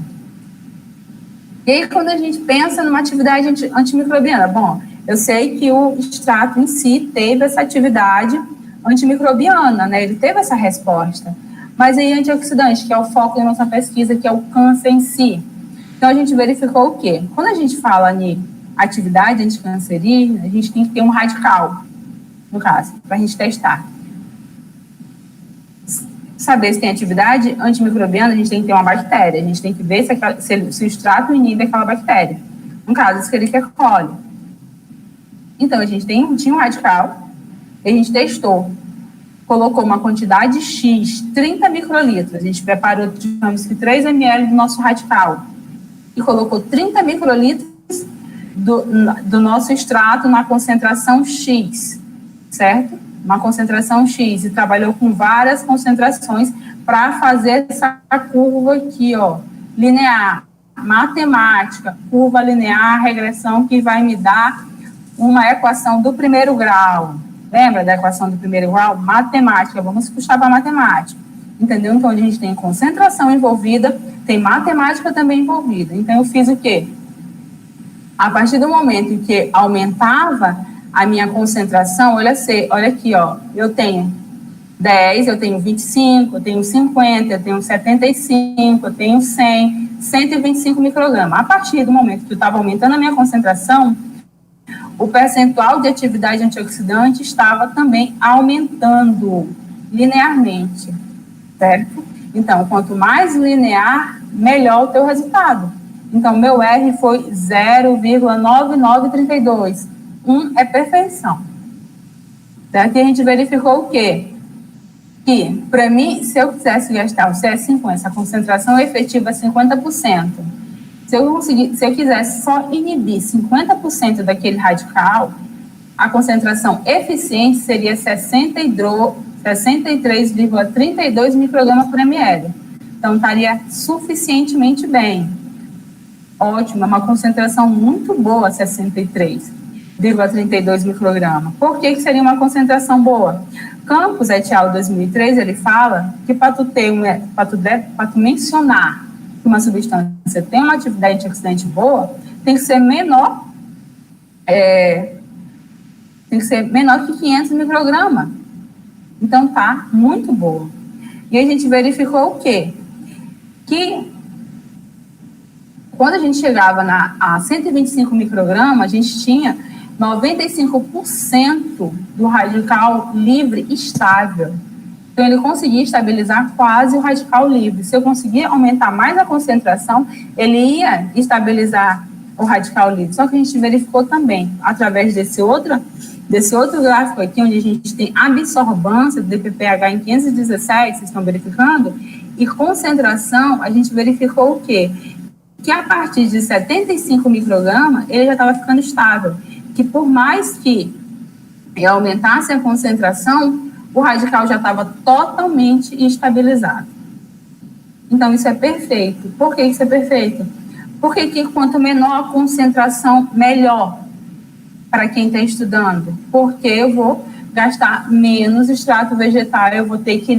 E aí, quando a gente pensa numa atividade antimicrobiana, bom, eu sei que o extrato em si teve essa atividade antimicrobiana, né? Ele teve essa resposta. Mas aí, antioxidante, que é o foco da nossa pesquisa, que é o câncer em si. Então, a gente verificou o quê? Quando a gente fala em atividade anticancerígena, a gente tem que ter um radical, no caso, para a gente testar. Saber se tem atividade antimicrobiana, a gente tem que ter uma bactéria, a gente tem que ver se o extrato inibe aquela bactéria. No caso, Escherichia coli. Então, a gente tinha um radical, e a gente testou. Colocou uma quantidade X, 30 microlitros. A gente preparou, digamos que 3 ml do nosso radical. E colocou 30 microlitros do nosso extrato na concentração X, certo? Uma concentração X. E trabalhou com várias concentrações para fazer essa curva aqui, ó, linear, matemática, curva linear, regressão, que vai me dar uma equação do primeiro grau. Lembra da equação do primeiro grau? Matemática, vamos puxar para matemática. Entendeu? Então, a gente tem concentração envolvida, tem matemática também envolvida. Então, eu fiz o quê? A partir do momento em que aumentava a minha concentração, olha aqui, ó, eu tenho 10, eu tenho 25, eu tenho 50, eu tenho 75, eu tenho 100, 125 microgramas. A partir do momento que eu estava aumentando a minha concentração, o percentual de atividade antioxidante estava também aumentando linearmente, certo? Então, quanto mais linear, melhor o teu resultado. Então, meu R foi 0,9932. 1 é perfeição. Certo? E a gente verificou o quê? Que, para mim, se eu quisesse gastar o CS5, essa concentração efetiva é 50%. Se eu quisesse só inibir 50% daquele radical, a concentração eficiente seria 63,32 microgramas por ml. Então, estaria suficientemente bem. Ótimo, é uma concentração muito boa, 63,32 microgramas. Por que seria uma concentração boa? Campos et al. 2003, ele fala que para tu mencionar que uma substância tem uma atividade antioxidante boa, tem que ser menor que 500 microgramas. Então, tá muito boa. E a gente verificou o quê? Que quando a gente chegava a 125 microgramas, a gente tinha 95% do radical livre estável. Então, ele conseguia estabilizar quase o radical livre. Se eu conseguir aumentar mais a concentração, ele ia estabilizar o radical livre. Só que a gente verificou também, através desse outro gráfico aqui, onde a gente tem absorvância do DPPH em 517, vocês estão verificando, e concentração, a gente verificou o quê? Que a partir de 75 microgramas, ele já estava ficando estável. Que por mais que eu aumentasse a concentração, o radical já estava totalmente estabilizado. Então, isso é perfeito. Por que isso é perfeito? Porque que quanto menor a concentração, melhor para quem está estudando. Porque eu vou gastar menos extrato vegetal, eu vou ter que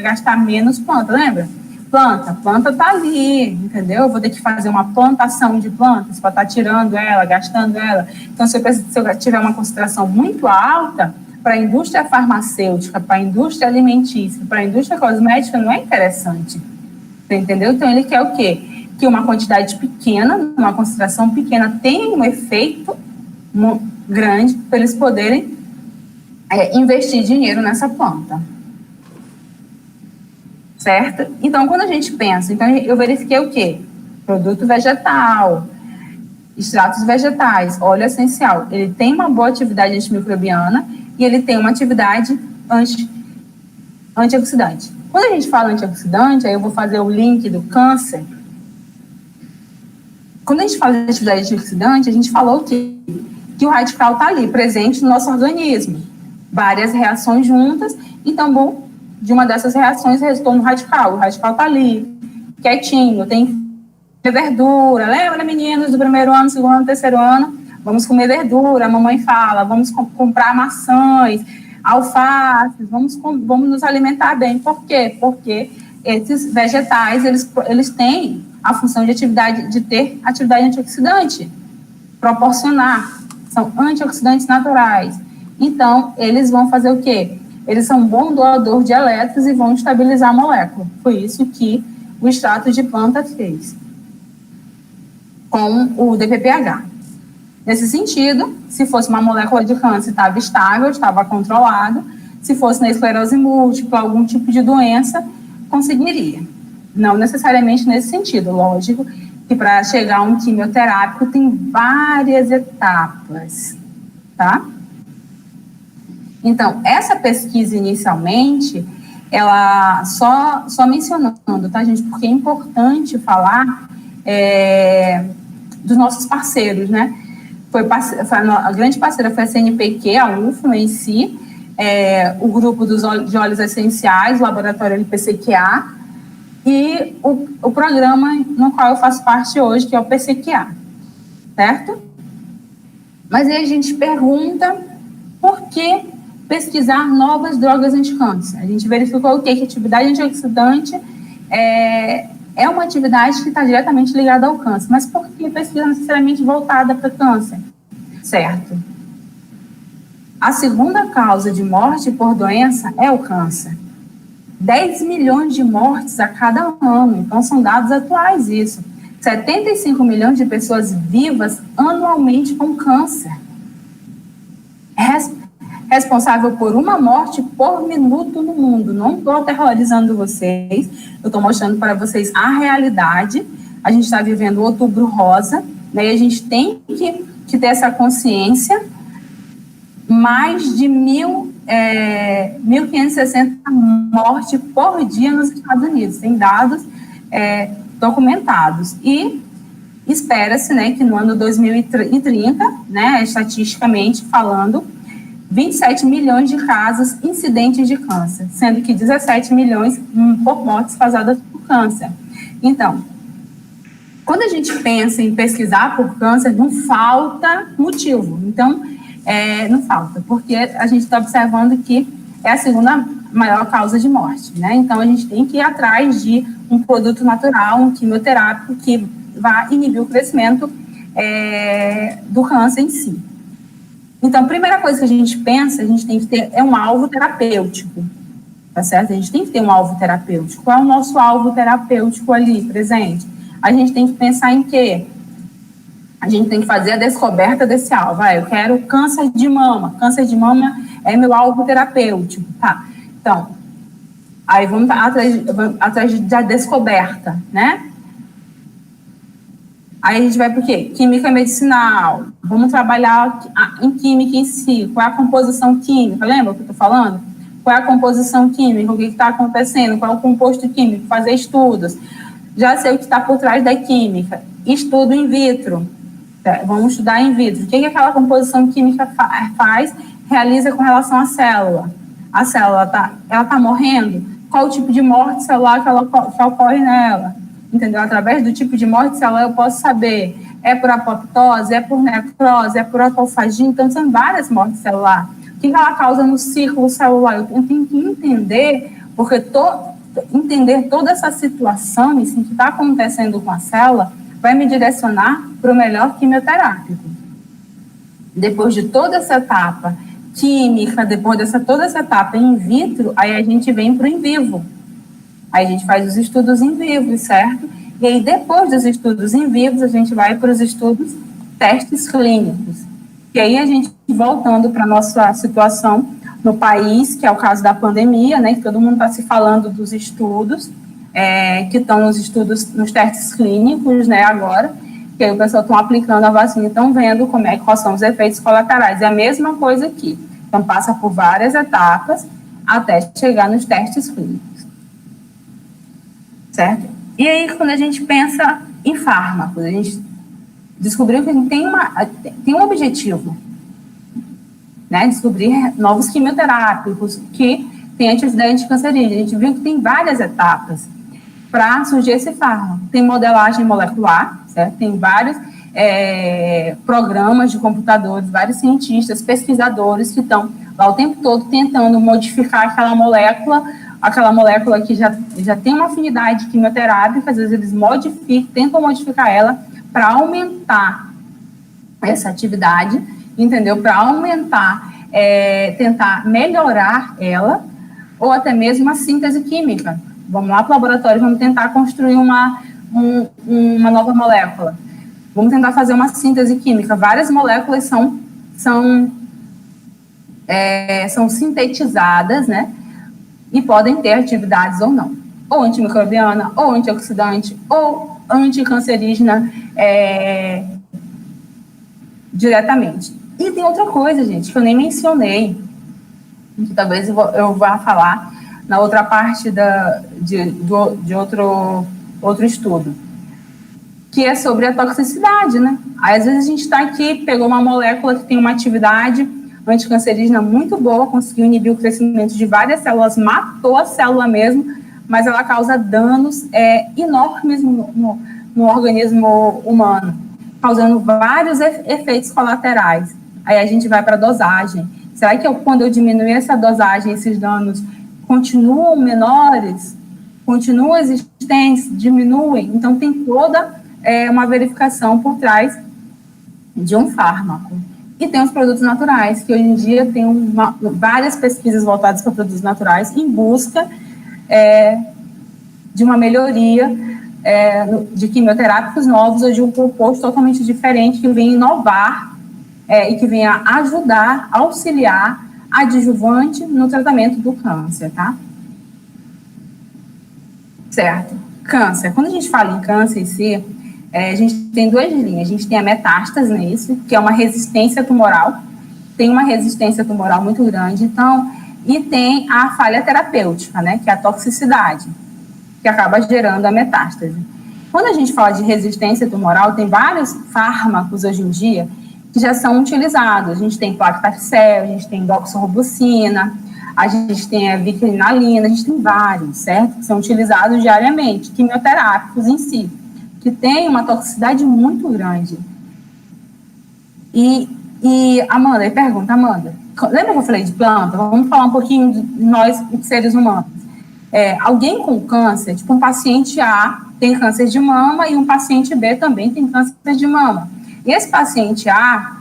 gastar menos planta, lembra? Planta está ali, entendeu? Eu vou ter que fazer uma plantação de plantas para estar tirando ela, gastando ela. Então, se eu tiver uma concentração muito alta, para a indústria farmacêutica, para a indústria alimentícia, para a indústria cosmética, não é interessante. Você entendeu? Então, ele quer o quê? Que uma quantidade pequena, uma concentração pequena, tenha um efeito grande para eles poderem investir dinheiro nessa planta. Certo? Então, quando a gente pensa, então eu verifiquei o quê? Produto vegetal, extratos vegetais, óleo essencial. Ele tem uma boa atividade antimicrobiana e ele tem uma atividade antioxidante. Quando a gente fala antioxidante, aí eu vou fazer o link do câncer. Quando a gente fala de atividade antioxidante, a gente falou o quê? Que o radical está ali, presente no nosso organismo. Várias reações juntas, então, bom, de uma dessas reações resultou no radical. O radical está ali, quietinho, tem que comer verdura. Lembra, meninos, do primeiro ano, segundo ano, terceiro ano? Vamos comer verdura, a mamãe fala, vamos comprar maçãs, alfaces, vamos nos alimentar bem. Por quê? Porque esses vegetais, eles têm a função de ter atividade antioxidante, proporcionar, são antioxidantes naturais. Então, eles vão fazer o quê? Eles são um bom doador de elétrons e vão estabilizar a molécula. Foi isso que o extrato de planta fez com o DPPH. Nesse sentido, se fosse uma molécula de câncer, estava estável, estava controlado. Se fosse na esclerose múltipla, algum tipo de doença, conseguiria. Não necessariamente nesse sentido, lógico, que para chegar a um quimioterápico tem várias etapas, tá? Então, essa pesquisa inicialmente, ela só mencionando, tá, gente? Porque é importante falar dos nossos parceiros, né? A grande parceira foi a CNPq, a UFMA em si, o grupo de óleos essenciais, o laboratório LPCQA, e o programa no qual eu faço parte hoje, que é o PCQA, certo? Mas aí a gente pergunta por que pesquisar novas drogas anticâncer. A gente verificou o quê? Que a atividade antioxidante é uma atividade que está diretamente ligada ao câncer. Mas por que pesquisa necessariamente voltada para câncer? Certo. A segunda causa de morte por doença é o câncer. 10 milhões de mortes a cada ano. Então, são dados atuais isso. 75 milhões de pessoas vivas anualmente com câncer. Responsável por uma morte por minuto no mundo. Não estou aterrorizando vocês, eu estou mostrando para vocês a realidade. A gente está vivendo o Outubro Rosa, né, e a gente tem que ter essa consciência. Mais de 1.560 mortes por dia nos Estados Unidos, tem dados documentados. E espera-se, né, que no ano 2030, né, estatisticamente falando, 27 milhões de casos incidentes de câncer, sendo que 17 milhões por mortes causadas por câncer. Então, quando a gente pensa em pesquisar por câncer, não falta motivo. Então, não falta, porque a gente está observando que é a segunda maior causa de morte, né? Então, a gente tem que ir atrás de um produto natural, um quimioterápico, que vai inibir o crescimento do câncer em si. Então, a primeira coisa que a gente pensa, a gente tem que ter um alvo terapêutico, tá certo? A gente tem que ter um alvo terapêutico. Qual é o nosso alvo terapêutico ali presente? A gente tem que pensar em quê? A gente tem que fazer a descoberta desse alvo. Eu quero câncer de mama. Câncer de mama é meu alvo terapêutico, tá? Então, aí vamos atrás da descoberta, né? Aí a gente vai para o quê? Química medicinal. Vamos trabalhar em química em si. Qual é a composição química? Lembra o que eu estou falando? Qual é a composição química? O que está acontecendo? Qual é o composto químico? Fazer estudos. Já sei o que está por trás da química. Estudo in vitro. Vamos estudar in vitro. O que aquela composição química faz, realiza com relação à célula? A célula está morrendo? Qual o tipo de morte celular que ocorre nela? Entendeu? Através do tipo de morte celular eu posso saber, é por apoptose, é por necrose, é por autofagia, então são várias mortes celulares. O que ela causa no círculo celular? Eu tenho que entender, porque entender toda essa situação, isso que está acontecendo com a célula, vai me direcionar para o melhor quimioterápico. Depois de toda essa etapa química, depois de toda essa etapa in vitro, aí a gente vem para o in vivo. Aí a gente faz os estudos em vivo, certo? E aí, depois dos estudos em vivo, a gente vai para os estudos testes clínicos. E aí, a gente, voltando para a nossa situação no país, que é o caso da pandemia, né? Que todo mundo está se falando dos estudos, que estão nos testes clínicos, né? Agora, que aí o pessoal está aplicando a vacina e estão vendo quais são os efeitos colaterais. É a mesma coisa aqui. Então, passa por várias etapas até chegar nos testes clínicos. Certo? E aí, quando a gente pensa em fármacos, a gente descobriu que tem um objetivo, né? Descobrir novos quimioterápicos que têm atividade anticancerígena. A gente viu que tem várias etapas para surgir esse fármaco. Tem modelagem molecular, certo? Tem vários programas de computadores, vários cientistas, pesquisadores que estão lá o tempo todo tentando modificar aquela molécula que já tem uma afinidade quimioterápica, às vezes eles tentam modificar ela para aumentar essa atividade, entendeu? Para aumentar, tentar melhorar ela, ou até mesmo a síntese química. Vamos lá para o laboratório, vamos tentar construir uma nova molécula. Vamos tentar fazer uma síntese química. Várias moléculas são sintetizadas, né? E podem ter atividades ou não, ou antimicrobiana, ou antioxidante, ou anticancerígena diretamente. E tem outra coisa, gente, que eu nem mencionei, que talvez eu vá falar na outra parte de outro estudo, que é sobre a toxicidade, né? Aí, às vezes a gente está aqui, pegou uma molécula que tem uma atividade anticancerígena muito boa, conseguiu inibir o crescimento de várias células, matou a célula mesmo, mas ela causa danos enormes no organismo humano, causando vários efeitos colaterais. Aí a gente vai para a dosagem. Será que quando eu diminuir essa dosagem, esses danos continuam menores? Continuam existentes? Diminuem? Então, tem toda uma verificação por trás de um fármaco. E tem os produtos naturais, que hoje em dia tem várias pesquisas voltadas para produtos naturais em busca de uma melhoria de quimioterápicos novos ou de um composto totalmente diferente que venha inovar e que venha ajudar, auxiliar adjuvante no tratamento do câncer, tá? Certo. Câncer. Quando a gente fala em câncer em si, a gente tem duas linhas. A gente tem a metástase nisso, que é uma resistência tumoral. Tem uma resistência tumoral muito grande, então, e tem a falha terapêutica, né, que é a toxicidade, que acaba gerando a metástase. Quando a gente fala de resistência tumoral, tem vários fármacos hoje em dia que já são utilizados. A gente tem paclitaxel, a gente tem doxorubicina, a gente tem a vicrinalina, a gente tem vários, certo? Que são utilizados diariamente, quimioterápicos em si, que tem uma toxicidade muito grande. E Amanda, Amanda, lembra que eu falei de planta? Vamos falar um pouquinho de nós, seres humanos. Alguém com câncer, tipo um paciente A tem câncer de mama e um paciente B também tem câncer de mama. E esse paciente A,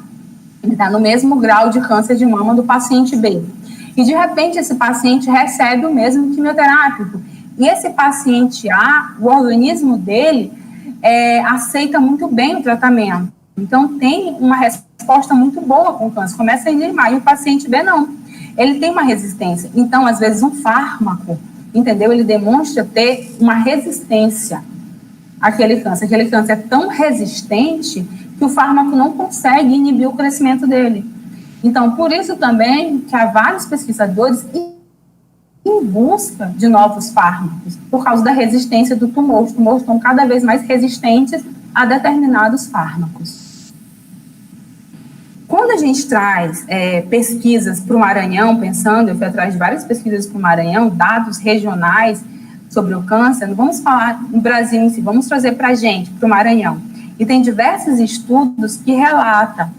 ele está no mesmo grau de câncer de mama do paciente B. E, de repente, esse paciente recebe o mesmo quimioterápico. E esse paciente A, o organismo dele aceita muito bem o tratamento. Então, tem uma resposta muito boa com o câncer. Começa a elimar. E o paciente B, não. Ele tem uma resistência. Então, às vezes, um fármaco, entendeu? Ele demonstra ter uma resistência àquele câncer. Aquele câncer é tão resistente que o fármaco não consegue inibir o crescimento dele. Então, por isso também que há vários pesquisadores em busca de novos fármacos, por causa da resistência do tumor. Os tumores estão cada vez mais resistentes a determinados fármacos. Quando a gente traz pesquisas para o Maranhão, eu fui atrás de várias pesquisas para o Maranhão, dados regionais sobre o câncer, não vamos falar no Brasil em si, vamos trazer para a gente, para o Maranhão. E tem diversos estudos que relatam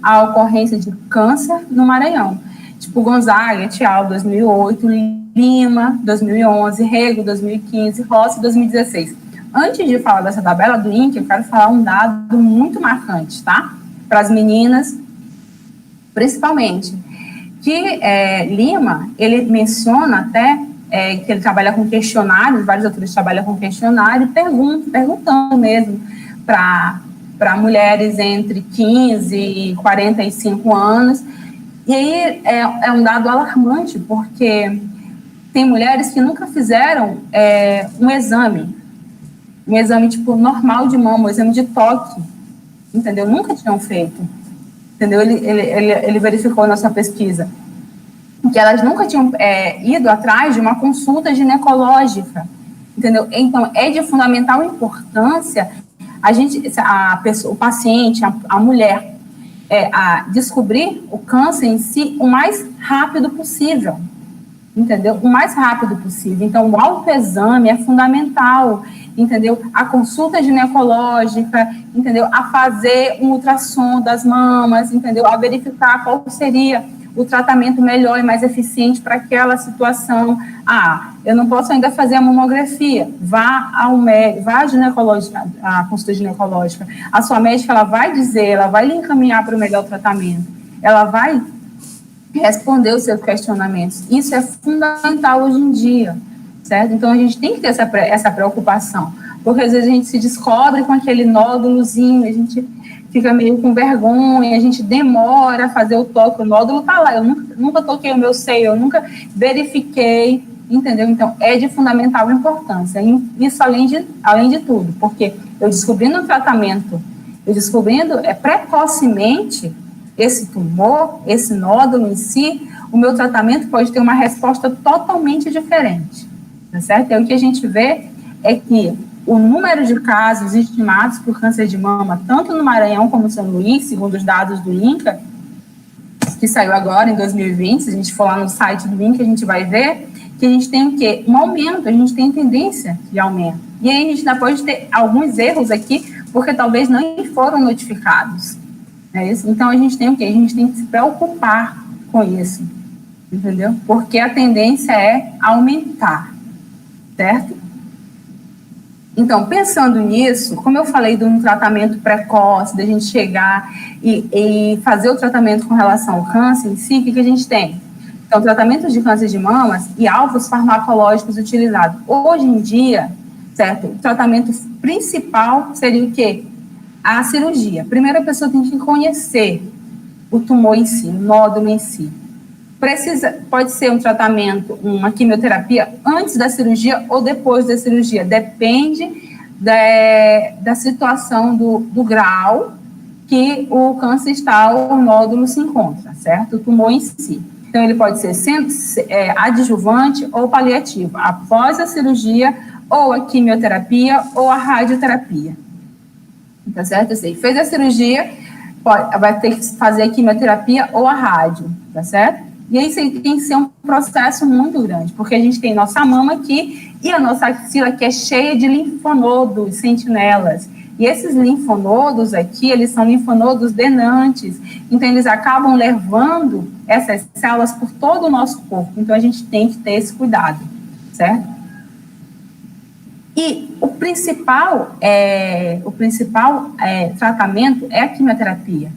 a ocorrência de câncer no Maranhão. Tipo Gonzaga, et al., 2008, Lima, 2011, Rego, 2015, Rossi, 2016. Antes de falar dessa tabela do INCA, eu quero falar um dado muito marcante, tá? Para as meninas, principalmente. Que Lima, ele menciona até que ele trabalha com questionários, vários autores trabalham com questionário, perguntando mesmo para mulheres entre 15 e 45 anos. E aí é um dado alarmante, porque tem mulheres que nunca fizeram um exame tipo normal de mama, um exame de toque, entendeu? Nunca tinham feito, entendeu? Ele verificou nossa pesquisa que elas nunca tinham ido atrás de uma consulta ginecológica, entendeu? Então é de fundamental importância o paciente, a mulher, a descobrir o câncer em si o mais rápido possível, entendeu? O mais rápido possível. Então, o autoexame é fundamental, entendeu? A consulta ginecológica, entendeu? A fazer um ultrassom das mamas, entendeu? A verificar qual seria o tratamento melhor e mais eficiente para aquela situação. Eu não posso ainda fazer a mamografia. Vá ao médico, vá à consulta ginecológica. A sua médica, ela vai dizer, ela vai lhe encaminhar para o melhor tratamento. Ela vai responder os seus questionamentos. Isso é fundamental hoje em dia, certo? Então, a gente tem que ter essa preocupação, porque às vezes a gente se descobre com aquele nódulozinho, a gente fica meio com vergonha, a gente demora a fazer o toque, o nódulo está lá, eu nunca toquei o meu seio, eu nunca verifiquei, entendeu? Então, é de fundamental importância, isso além de tudo, porque eu descobrindo o tratamento, precocemente esse tumor, esse nódulo em si, o meu tratamento pode ter uma resposta totalmente diferente, tá certo? E o que a gente vê é que o número de casos estimados por câncer de mama, tanto no Maranhão como em São Luís, segundo os dados do INCA, que saiu agora em 2020, se a gente for lá no site do INCA, a gente vai ver que a gente tem o quê? Um aumento, a gente tem tendência de aumento. E aí a gente ainda pode ter alguns erros aqui, porque talvez não foram notificados. É isso? Então a gente tem o quê? A gente tem que se preocupar com isso, entendeu? Porque a tendência é aumentar, certo? Então, pensando nisso, como eu falei de um tratamento precoce, da gente chegar e fazer o tratamento com relação ao câncer em si, o que a gente tem? Então, tratamento de câncer de mamas e alvos farmacológicos utilizados. Hoje em dia, certo? O tratamento principal seria o quê? A cirurgia. Primeiro, a pessoa tem que conhecer o tumor em si, o nódulo em si. Pode ser um tratamento, uma quimioterapia antes da cirurgia ou depois da cirurgia, depende da situação do grau que o câncer está ou o nódulo se encontra, certo? O tumor em si. Então, ele pode ser adjuvante ou paliativo, após a cirurgia, ou a quimioterapia ou a radioterapia. Tá certo? Assim, fez a cirurgia, vai ter que fazer a quimioterapia ou a rádio, tá certo? E aí tem que ser um processo muito grande, porque a gente tem nossa mama aqui e a nossa axila que é cheia de linfonodos, sentinelas. E esses linfonodos aqui, eles são linfonodos denantes, então eles acabam levando essas células por todo o nosso corpo. Então a gente tem que ter esse cuidado, certo? E o principal tratamento é a quimioterapia,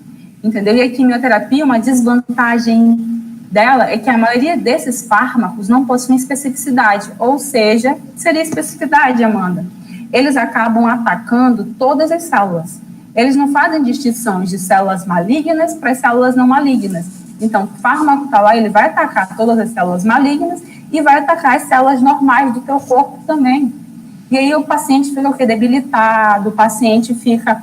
entendeu? E a quimioterapia, uma desvantagem dela é que a maioria desses fármacos não possuem especificidade, ou seja, seria especificidade, Amanda. Eles acabam atacando todas as células. Eles não fazem distinções de células malignas para células não malignas. Então, o fármaco está lá, ele vai atacar todas as células malignas e vai atacar as células normais do teu corpo também. E aí o paciente fica o quê? Debilitado, o paciente fica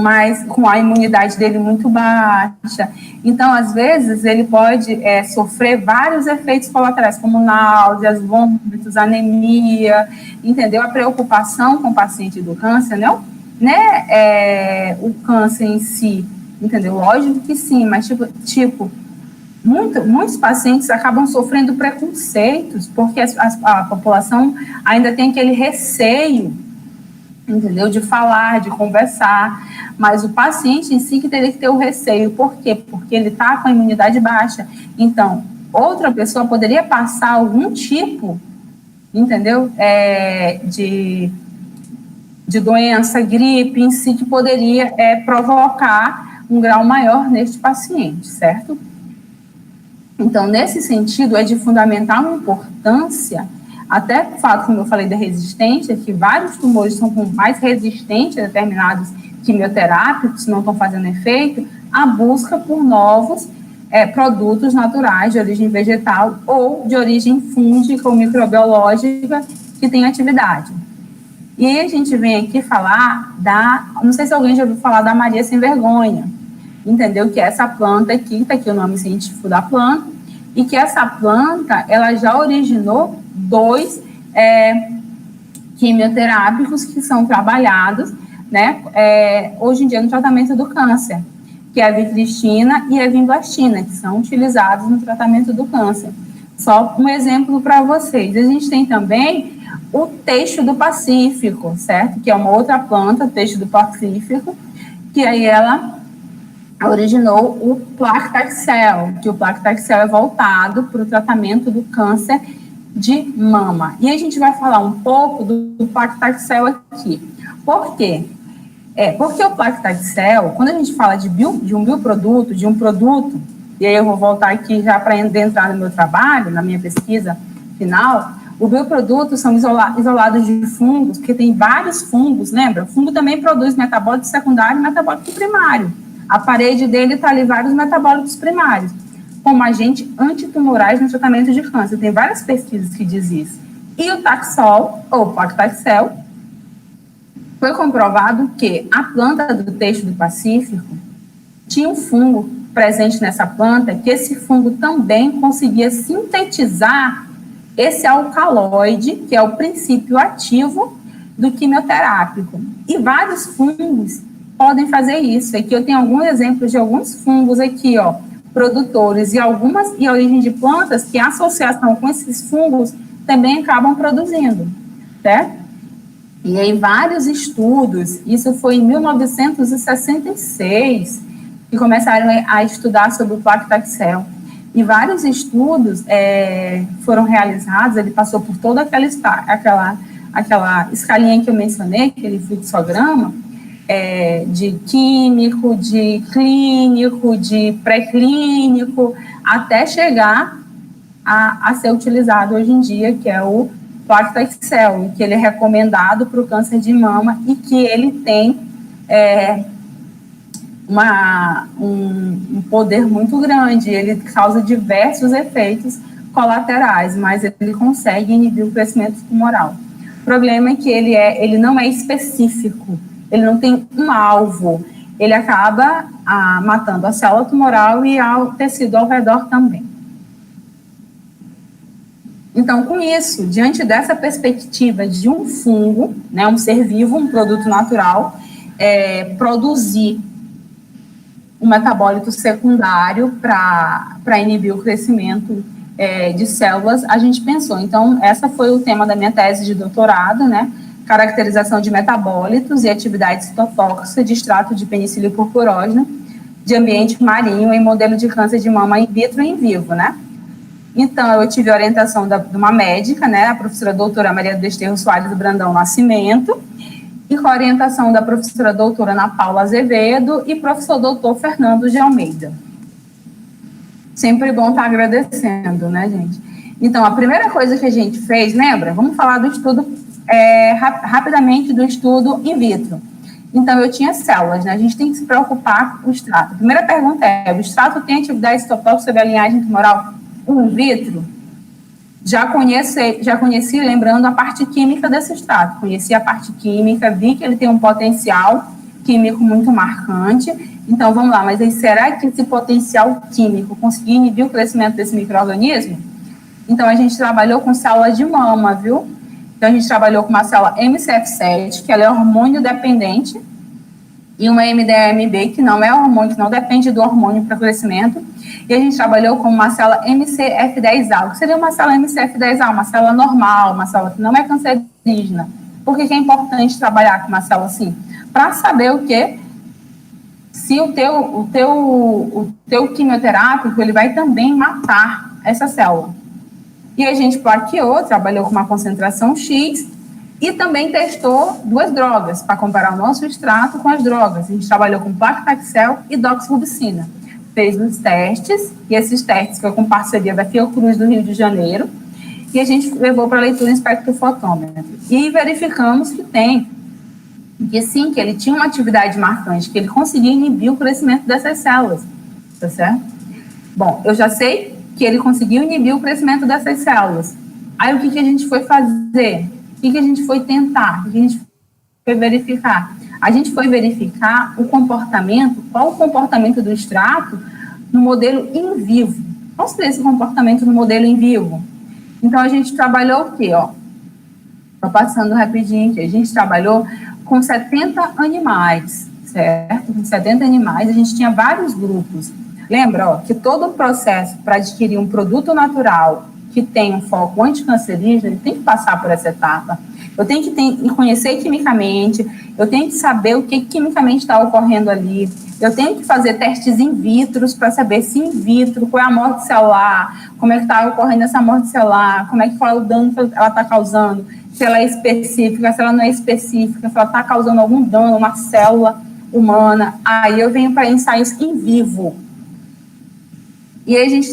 mais com a imunidade dele muito baixa. Então, às vezes, ele pode sofrer vários efeitos colaterais, como náuseas, vômitos, anemia, entendeu? A preocupação com o paciente do câncer, não é o câncer em si, entendeu? Lógico que sim, mas muitos pacientes acabam sofrendo preconceitos, porque a população ainda tem aquele receio, entendeu? De falar, de conversar, mas o paciente em si que teria que ter o receio. Por quê? Porque ele está com a imunidade baixa. Então, outra pessoa poderia passar algum tipo, entendeu? De doença, gripe em si, que poderia provocar um grau maior neste paciente, certo? Então, nesse sentido, é de fundamental importância, até o fato, como eu falei, da resistência, que vários tumores são mais resistentes a determinados quimioterápicos, não estão fazendo efeito, a busca por novos produtos naturais de origem vegetal ou de origem fúngica ou microbiológica que tem atividade. E aí a gente vem aqui falar não sei se alguém já ouviu falar da Maria Sem Vergonha, entendeu? Que é essa planta aqui, está aqui o nome científico da planta, e que essa planta, ela já originou 2 quimioterápicos que são trabalhados, né, hoje em dia no tratamento do câncer, que é a vincristina e a vinblastina, que são utilizados no tratamento do câncer. Só um exemplo para vocês. A gente tem também o teixo do Pacífico, certo? Que é uma outra planta, o teixo do Pacífico, que aí ela originou o Plactaxel, que o Plactaxel é voltado para o tratamento do câncer de mama. E a gente vai falar um pouco do Plactaxel aqui. Por quê? Porque o Plactaxel, quando a gente fala de um bioproduto, de um produto, e aí eu vou voltar aqui já para entrar no meu trabalho, na minha pesquisa final, o bioproduto são isolados de fungos, porque tem vários fungos, lembra? O fungo também produz metabólito secundário e metabólito primário. A parede dele está ali vários metabólitos primários, como agentes antitumorais no tratamento de câncer. Tem várias pesquisas que dizem isso. E o Taxol, ou Plactaxel, foi comprovado que a planta do teixo do Pacífico tinha um fungo presente nessa planta, que esse fungo também conseguia sintetizar esse alcaloide, que é o princípio ativo do quimioterápico. E vários fungos podem fazer isso. Aqui eu tenho alguns exemplos de alguns fungos aqui, ó, produtores e origem de plantas que a associação com esses fungos também acabam produzindo, certo? E aí vários estudos, isso foi em 1966, que começaram a estudar sobre o Plactaxel. E vários estudos foram realizados, ele passou por toda aquela escalinha que eu mencionei, aquele fluxograma, de químico, de clínico, de pré-clínico, até chegar a ser utilizado hoje em dia, que é o Plactaxel, que ele é recomendado para o câncer de mama e que ele tem um poder muito grande, ele causa diversos efeitos colaterais, mas ele consegue inibir o crescimento tumoral. O problema é que ele não é específico, ele não tem um alvo, ele acaba matando a célula tumoral e o tecido ao redor também. Então, com isso, diante dessa perspectiva de um fungo, né, um ser vivo, um produto natural, produzir um metabólito secundário para inibir o crescimento de células, a gente pensou. Então, essa foi o tema da minha tese de doutorado, né? Caracterização de metabólitos e atividade citotóxica de extrato de penicilio purpurógeno de ambiente marinho em modelo de câncer de mama in vitro e in vivo, né? Então, eu tive a orientação de uma médica, né? A professora doutora Maria do Desterro Soares do Brandão Nascimento, e com a orientação da professora doutora Ana Paula Azevedo e professor doutor Fernando de Almeida. Sempre bom estar agradecendo, né, gente? Então, a primeira coisa que a gente fez, lembra? Vamos falar do estudo, rapidamente do estudo in vitro. Então, eu tinha células, né? A gente tem que se preocupar com o extrato. A primeira pergunta o extrato tem atividade citotóxica sobre a linhagem tumoral in vitro? Já conheci, lembrando, a parte química desse extrato. Conheci a parte química, vi que ele tem um potencial químico muito marcante. Então, vamos lá, mas aí, será que esse potencial químico conseguiu inibir o crescimento desse micro-organismo? Então, a gente trabalhou com célula de mama, viu? Então, a gente trabalhou com uma célula MCF7, que ela é hormônio dependente, e uma MDMB, que não é hormônio, que não depende do hormônio para crescimento. E a gente trabalhou com uma célula MCF10A, que seria uma célula MCF10A, uma célula normal, uma célula que não é cancerígena. Por que é importante trabalhar com uma célula assim? Para saber o quê? Se o teu quimioterápico, ele vai também matar essa célula. E a gente plaqueou, trabalhou com uma concentração X, e também testou 2 drogas, para comparar o nosso extrato com as drogas. A gente trabalhou com paclitaxel e doxorubicina. Fez os testes, e esses testes foi com parceria da Fiocruz do Rio de Janeiro, e a gente levou para leitura em espectrofotômetro. E verificamos que sim, que ele tinha uma atividade marcante, que ele conseguia inibir o crescimento dessas células, tá certo? Bom, eu já sei que ele conseguiu inibir o crescimento dessas células. Aí, o que a gente foi fazer? O que a gente foi tentar? O que a gente foi verificar? A gente foi verificar o comportamento, qual o comportamento do extrato no modelo in vivo. Qual seria esse comportamento no modelo in vivo? Então, a gente trabalhou o quê? Estou passando rapidinho aqui. A gente trabalhou com 70 animais, certo? Com 70 animais, a gente tinha vários grupos. Lembra, que todo o processo para adquirir um produto natural que tem um foco anticancerígeno, ele tem que passar por essa etapa. Eu tenho que conhecer quimicamente, eu tenho que saber o que quimicamente está ocorrendo ali, eu tenho que fazer testes in vitro para saber se in vitro, qual é a morte celular, como é que está ocorrendo essa morte celular, qual é o dano que ela está causando, se ela é específica, se ela não é específica, se ela está causando algum dano a uma célula humana. Aí eu venho para ensaios in vivo. E aí a gente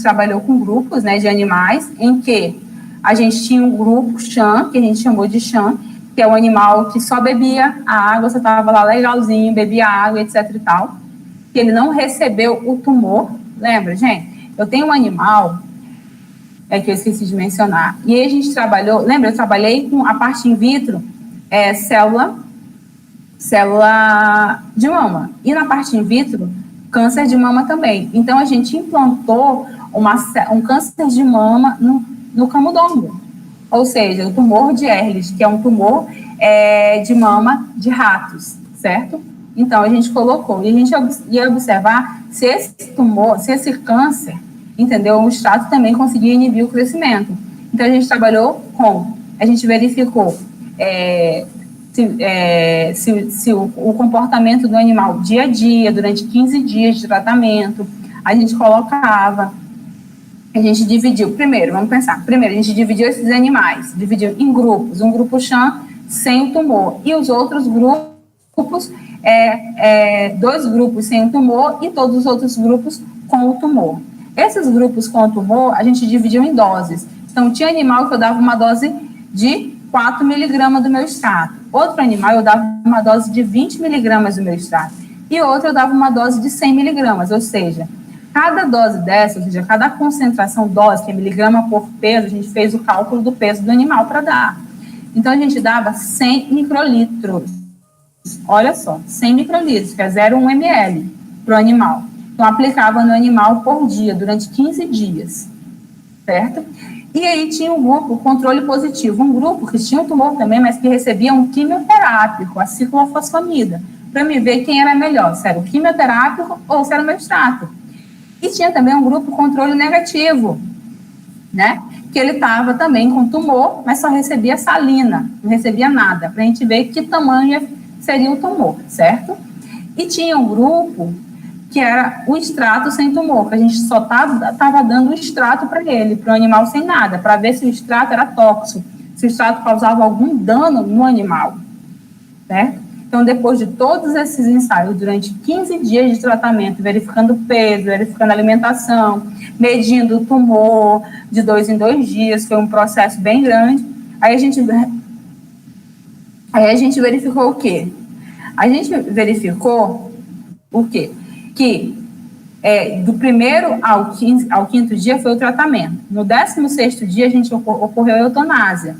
trabalhou com grupos, né, de animais, em que a gente tinha um grupo CHAM, que a gente chamou de CHAM, que é um animal que só bebia a água, você estava lá legalzinho, bebia água, etc e tal, que ele não recebeu o tumor. Lembra, gente? Eu tenho um animal, que eu esqueci de mencionar, e aí a gente trabalhou, lembra, eu trabalhei com a parte in vitro, célula de mama, e na parte in vitro, câncer de mama também. Então, a gente implantou um câncer de mama no camundongo, ou seja, o tumor de Ehrlich, que é um tumor de mama de ratos, certo? Então, a gente colocou, e a gente ia observar se esse câncer, entendeu? O extrato também conseguia inibir o crescimento. Então, a gente verificou se o comportamento do animal dia a dia, durante 15 dias de tratamento, a gente dividiu, a gente dividiu esses animais, dividiu em grupos, um grupo CHAM sem o tumor, e os outros grupos, 2 grupos sem o tumor e todos os outros grupos com o tumor. Esses grupos com o tumor, a gente dividiu em doses. Então, tinha animal que eu dava uma dose de 4 miligramas do meu extrato. Outro animal, eu dava uma dose de 20 miligramas do meu extrato. E outro, eu dava uma dose de 100 miligramas. Ou seja, cada dose dessa, ou seja, cada concentração dose, que é miligrama por peso, a gente fez o cálculo do peso do animal para dar. Então, a gente dava 100 microlitros. Olha só, 100 microlitros, que é 0,1 ml para o animal. Então, aplicava no animal por dia, durante 15 dias. Certo? E aí tinha um grupo, controle positivo, um grupo que tinha um tumor também, mas que recebia um quimioterápico, a ciclofosfamida, para me ver quem era melhor, se era o quimioterápico ou se era o meu extrato. E tinha também um grupo controle negativo, né? Que ele estava também com tumor, mas só recebia salina, não recebia nada, para a gente ver que tamanho seria o tumor, certo? E tinha um grupo que era o extrato sem tumor, que a gente só estava dando o extrato para ele, para o animal sem nada, para ver se o extrato era tóxico, se o extrato causava algum dano no animal, certo? Então, depois de todos esses ensaios, durante 15 dias de tratamento, verificando o peso, verificando a alimentação, medindo o tumor de 2 em 2 dias, foi um processo bem grande. Aí a gente verificou o quê? A gente verificou o quê? Que do primeiro ao quinto dia foi o tratamento. No 16º dia, a gente ocorreu a eutanásia.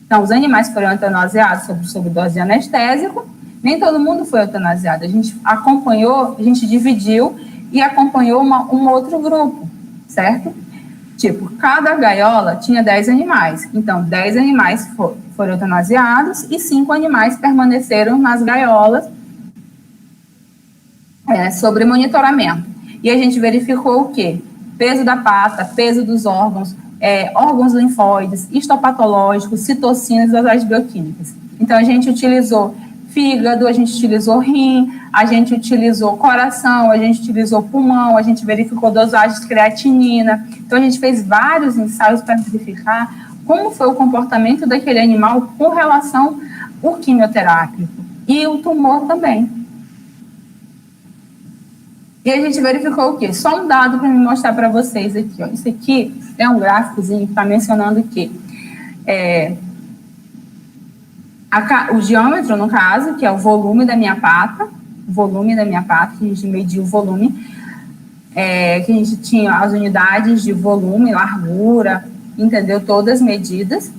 Então, os animais foram eutanasiados sob dose de anestésico. Nem todo mundo foi eutanasiado. A gente acompanhou, a gente dividiu e acompanhou um outro grupo, certo? Tipo, cada gaiola tinha 10 animais. Então, 10 animais foram eutanasiados e 5 animais permaneceram nas gaiolas sobre monitoramento. E a gente verificou o quê? Peso da pata, peso dos órgãos, órgãos linfóides, histopatológicos, citocinas e dosagens bioquímicas. Então, a gente utilizou fígado, a gente utilizou rim, a gente utilizou coração, a gente utilizou pulmão, a gente verificou dosagens de creatinina. Então, a gente fez vários ensaios para verificar como foi o comportamento daquele animal com relação ao quimioterápico e o tumor também. E a gente verificou o quê? Só um dado para me mostrar para vocês aqui. Ó. Isso aqui é um gráficozinho que está mencionando que o diâmetro, no caso, que é o volume da minha pata, que a gente mediu o volume, que a gente tinha as unidades de volume, largura, entendeu? Todas medidas.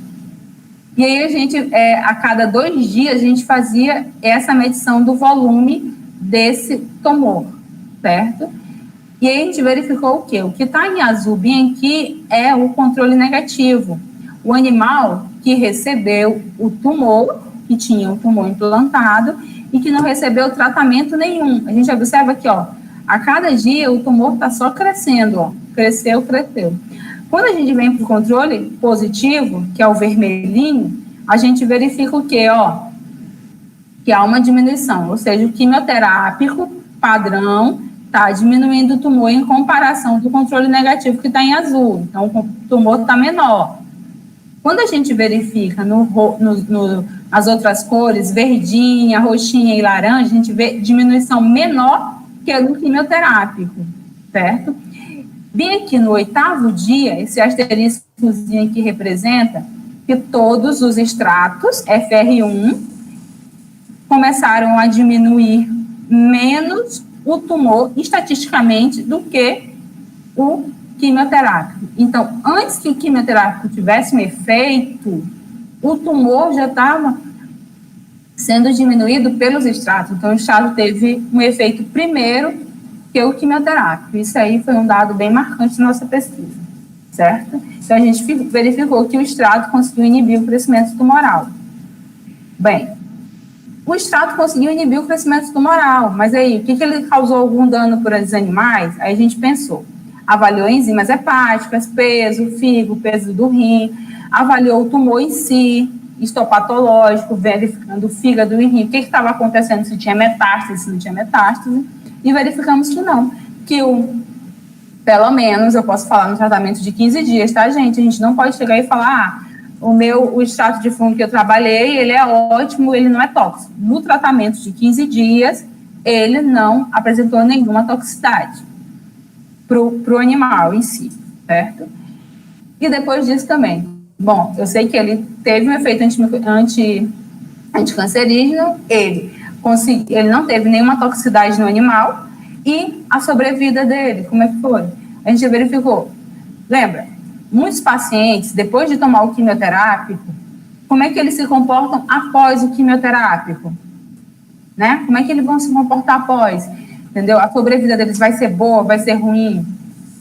E aí a gente, a cada 2 dias, a gente fazia essa medição do volume desse tumor, certo? E aí a gente verificou o quê? O que está em azul bem aqui é o controle negativo. O animal que recebeu o tumor, que tinha o tumor implantado e que não recebeu tratamento nenhum. A gente observa aqui, ó, a cada dia o tumor está só crescendo, ó, cresceu. Quando a gente vem para o controle positivo, que é o vermelhinho, a gente verifica o quê, ó? Que há uma diminuição, ou seja, o quimioterápico padrão está diminuindo o tumor em comparação do controle negativo que está em azul. Então, o tumor está menor. Quando a gente verifica nas outras cores, verdinha, roxinha e laranja, a gente vê diminuição menor que a do quimioterápico, certo? Bem aqui no 8º dia, esse asteriscozinho aqui representa que todos os extratos FR1 começaram a diminuir menos o tumor estatisticamente do que o quimioterápico. Então, antes que o quimioterápico tivesse um efeito, o tumor já estava sendo diminuído pelos extratos. Então, o extrato teve um efeito primeiro que o quimioterápico. Isso aí foi um dado bem marcante na nossa pesquisa, certo? Então, a gente verificou que o extrato conseguiu inibir o crescimento tumoral. Bem, o extrato conseguiu inibir o crescimento tumoral, mas aí, o que ele causou algum dano para os animais? Aí a gente pensou, avaliou enzimas hepáticas, peso, fígado, peso do rim, avaliou o tumor em si, histopatológico, verificando o fígado e o rim, o que estava acontecendo, se tinha metástase, se não tinha metástase, e verificamos que não, que pelo menos, eu posso falar no tratamento de 15 dias, tá, gente? A gente não pode chegar e falar, o extrato de fungo que eu trabalhei, ele é ótimo, ele não é tóxico. No tratamento de 15 dias, ele não apresentou nenhuma toxicidade para o animal em si, certo? E depois disso também, bom, eu sei que ele teve um efeito anticancerígeno, ele não teve nenhuma toxicidade no animal, e a sobrevida dele, como é que foi? A gente verificou, lembra? Muitos pacientes, depois de tomar o quimioterápico, como é que eles se comportam após o quimioterápico? Né? Como é que eles vão se comportar após? Entendeu? A sobrevida deles vai ser boa, vai ser ruim?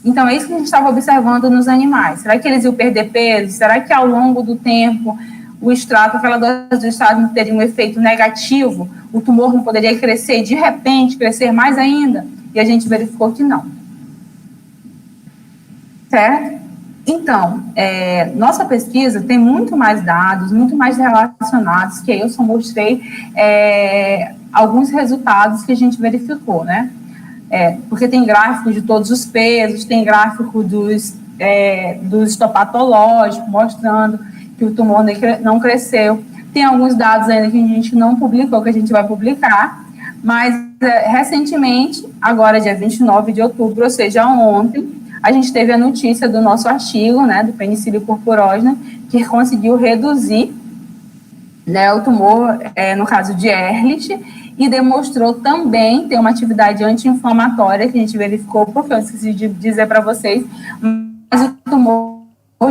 Então, é isso que a gente estava observando nos animais. Será que eles iam perder peso? Será que, ao longo do tempo, o extrato, aquela dose de extrato não teria um efeito negativo? O tumor não poderia crescer e, de repente, crescer mais ainda? E a gente verificou que não. Certo? Então, nossa pesquisa tem muito mais dados, muito mais relacionados, que eu só mostrei alguns resultados que a gente verificou, né? Porque tem gráfico de todos os pesos, tem gráfico do histopatológico, mostrando que o tumor não cresceu. Tem alguns dados ainda que a gente não publicou, que a gente vai publicar, mas recentemente, agora dia 29 de outubro, ou seja, ontem, a gente teve a notícia do nosso artigo, né, do penicílio purpurógena, que conseguiu reduzir, né, o tumor, no caso de Ehrlich, e demonstrou também ter uma atividade anti-inflamatória, que a gente verificou, porque eu esqueci de dizer para vocês, mas o tumor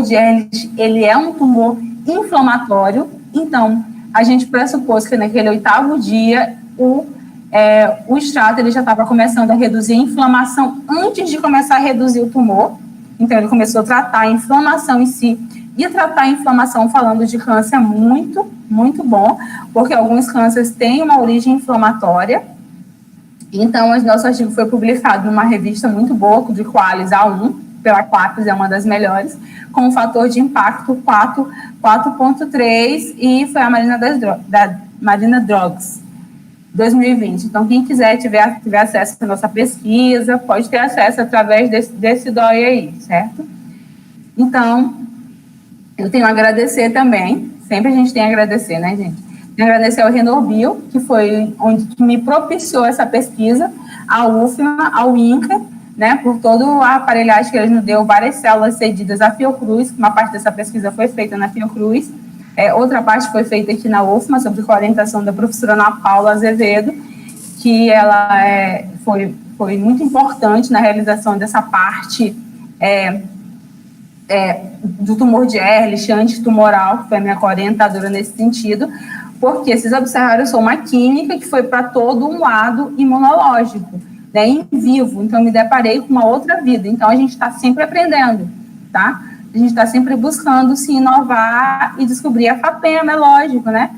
de Ehrlich, ele é um tumor inflamatório, então, a gente pressupôs que naquele 8º dia, o extrato ele já estava começando a reduzir a inflamação antes de começar a reduzir o tumor. Então, ele começou a tratar a inflamação em si. E tratar a inflamação falando de câncer é muito, muito bom, porque alguns cânceres têm uma origem inflamatória. Então, o nosso artigo foi publicado numa revista muito boa, de Qualis A1, pela Qualis, é uma das melhores, com um fator de impacto 4,3, e foi a Marina Drugs 2020. Então, quem quiser tiver acesso à nossa pesquisa, pode ter acesso através desse DOI aí, certo? Então, eu tenho a agradecer também, sempre a gente tem a agradecer, né, gente? Tenho a agradecer ao Renovil, que foi que me propiciou essa pesquisa, ao UFMA, ao INCA, né, por toda a aparelhagem que eles nos deu, várias células cedidas à Fiocruz, uma parte dessa pesquisa foi feita na Fiocruz, outra parte foi feita aqui na UFMA, sob a orientação da professora Ana Paula Azevedo, que ela foi muito importante na realização dessa parte do tumor de Ehrlich, antitumoral, que foi a minha orientadora nesse sentido, porque vocês observaram, eu sou uma química que foi para todo um lado imunológico, né, em vivo, então eu me deparei com uma outra vida, então a gente está sempre aprendendo, tá? A gente está sempre buscando se inovar e descobrir a FAPEM, é lógico, né?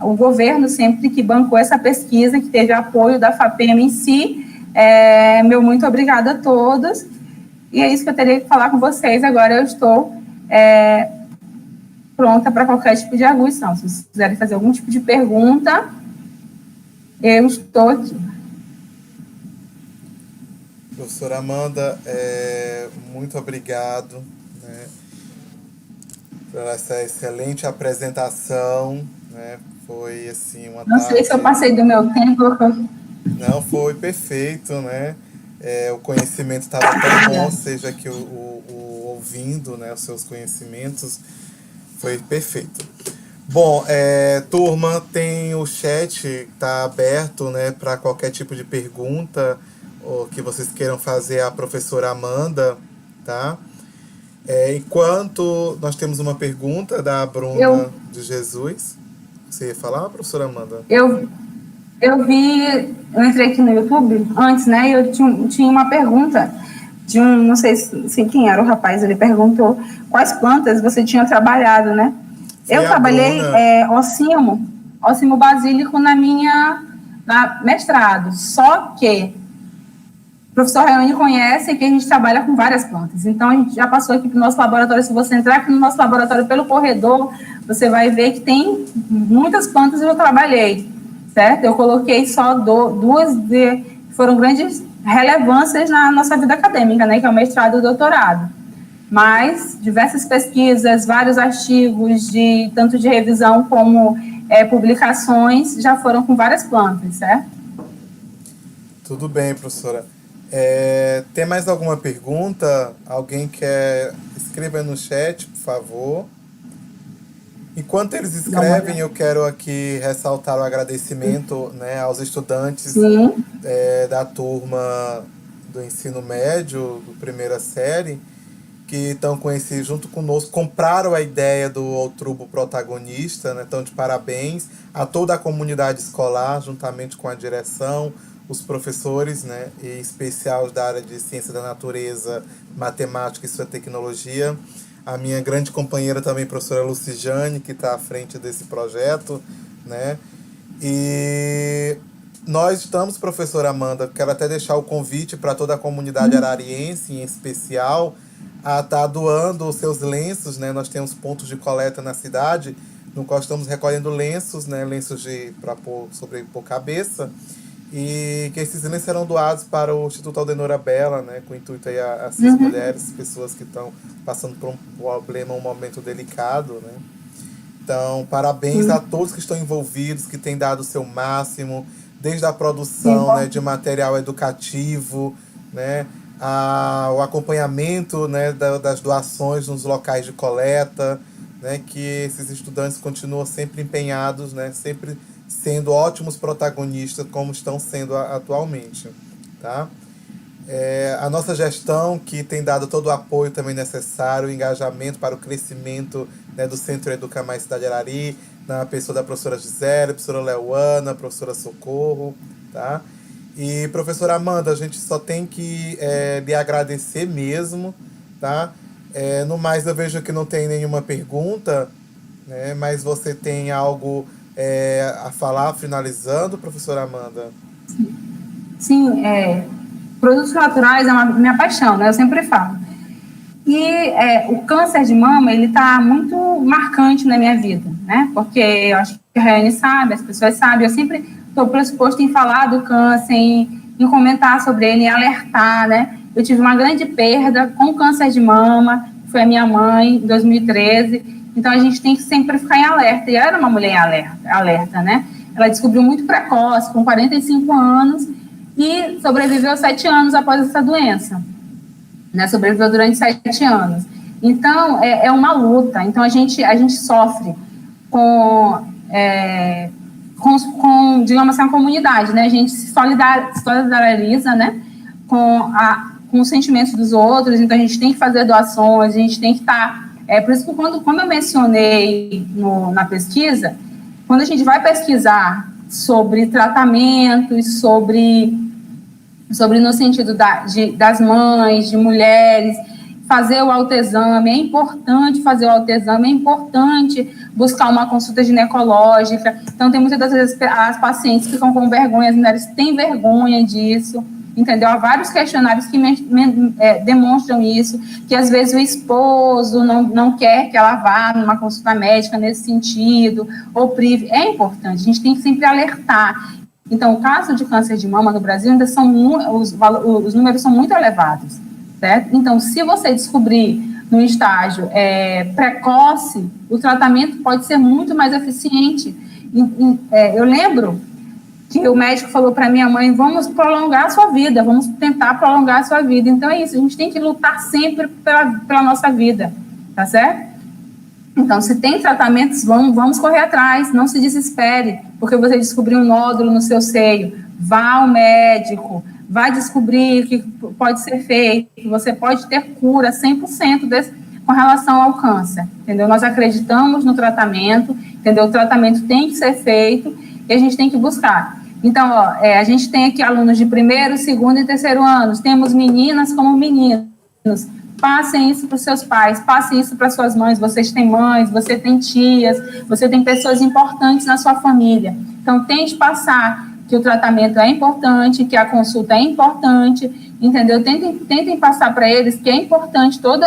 O governo sempre que bancou essa pesquisa, que teve apoio da FAPEM em si, meu muito obrigada a todos, e é isso que eu teria que falar com vocês. Agora eu estou pronta para qualquer tipo de arguição. Se vocês quiserem fazer algum tipo de pergunta, eu estou aqui. Professora Amanda, muito obrigado, né, por essa excelente apresentação, né? Foi assim uma Não sei se eu passei do meu tempo. Não, foi perfeito, né? O conhecimento estava tão bom, seja que o ouvindo, né, os seus conhecimentos, foi perfeito. Bom, turma, tem o chat, está aberto, né, para qualquer tipo de pergunta ou que vocês queiram fazer à professora Amanda, tá? Enquanto nós temos uma pergunta da Bruna de Jesus. Você ia falar, professora Amanda? Eu entrei aqui no YouTube antes, né, e eu tinha uma pergunta de não sei se quem era o rapaz, ele perguntou quais plantas você tinha trabalhado, né? Eu trabalhei ócimo basílico na mestrado, só que o professor Rayane conhece que a gente trabalha com várias plantas, então a gente já passou aqui para o nosso laboratório. Se você entrar aqui no nosso laboratório pelo corredor, você vai ver que tem muitas plantas que eu trabalhei, certo? Eu coloquei só duas que foram grandes relevâncias na nossa vida acadêmica, né, que é o mestrado e o doutorado. Mas diversas pesquisas, vários artigos, tanto de revisão como publicações, já foram com várias plantas, certo? Tudo bem, professora. Tem mais alguma pergunta? Alguém quer? Escreva no chat, por favor. Enquanto eles escrevem, eu quero aqui ressaltar o agradecimento, né, aos estudantes da turma do ensino médio, do primeira série, que estão conhecidos junto conosco, compraram a ideia do Outubro Protagonista, né? Então, de parabéns a toda a comunidade escolar, juntamente com a direção, os professores, né, em especial da área de ciência da natureza, matemática e sua tecnologia. A minha grande companheira também, professora Lucijane, que está à frente desse projeto, né? E nós estamos, professora Amanda, quero até deixar o convite para toda a comunidade arariense, em especial, a estar doando os seus lenços, né? Nós temos pontos de coleta na cidade, no qual estamos recolhendo lenços, né? Lenços para pôr cabeça, e que esses lenços serão doados para o Instituto Aldenora Bella, né? Com o intuito aí a essas mulheres, pessoas que estão passando por um problema, um momento delicado, né? Então, parabéns a todos que estão envolvidos, que têm dado o seu máximo, desde a produção, né, de material educativo, né, o acompanhamento, né, das doações nos locais de coleta, né, que esses estudantes continuam sempre empenhados, né, sempre sendo ótimos protagonistas, como estão sendo atualmente. Tá? A nossa gestão, que tem dado todo o apoio também necessário, o engajamento para o crescimento, né, do Centro Educa Mais Cidade Arari, na pessoa da professora Gisele, professora Leuana, professora Socorro, tá? E, professora Amanda, a gente só tem que lhe agradecer mesmo, tá? No mais, eu vejo que não tem nenhuma pergunta, né, mas você tem algo a falar, finalizando, professora Amanda? Sim, produtos naturais é minha paixão, né? Eu sempre falo. E o câncer de mama, ele está muito marcante na minha vida, né? Porque eu acho que a Rayane sabe, as pessoas sabem, eu sempre estou pressuposto em falar do câncer, em comentar sobre ele, em alertar, né? Eu tive uma grande perda com câncer de mama, foi a minha mãe, em 2013, então a gente tem que sempre ficar em alerta, e eu era uma mulher em alerta, né? Ela descobriu muito precoce, com 45 anos, e sobreviveu 7 anos após essa doença. Né, sobreviveu durante 7 anos. Então, é uma luta. Então, a gente sofre com, digamos assim, a comunidade, né? A gente se solidariza, né, com os sentimentos dos outros. Então, a gente tem que fazer doações, a gente tem que estar... por isso que quando eu mencionei na pesquisa, quando a gente vai pesquisar sobre tratamentos, sobre no sentido das mães, de mulheres, fazer o autoexame, é importante fazer o autoexame, é importante buscar uma consulta ginecológica. Então, tem muitas das vezes as pacientes que ficam com vergonha, as mulheres têm vergonha disso, entendeu? Há vários questionários que demonstram isso, que às vezes o esposo não quer que ela vá numa consulta médica nesse sentido, ou prive. É importante, a gente tem que sempre alertar. Então, o caso de câncer de mama no Brasil ainda os números são muito elevados, certo? Então, se você descobrir no estágio precoce, o tratamento pode ser muito mais eficiente. Eu lembro que o médico falou para minha mãe, vamos prolongar a sua vida, vamos tentar prolongar a sua vida. Então, é isso, a gente tem que lutar sempre pela nossa vida, tá certo? Então, se tem tratamentos, vamos correr atrás, não se desespere, porque você descobriu um nódulo no seu seio, vá ao médico, vai descobrir o que pode ser feito, você pode ter cura 100% com relação ao câncer, entendeu? Nós acreditamos no tratamento, entendeu? O tratamento tem que ser feito e a gente tem que buscar. Então, a gente tem aqui alunos de 1º, 2º e 3º anos, temos meninas como meninos. Passem isso para os seus pais, passem isso para suas mães. Vocês têm mães, você tem tias, você tem pessoas importantes na sua família. Então, tente passar que o tratamento é importante, que a consulta é importante, entendeu? Tentem passar para eles que é importante todo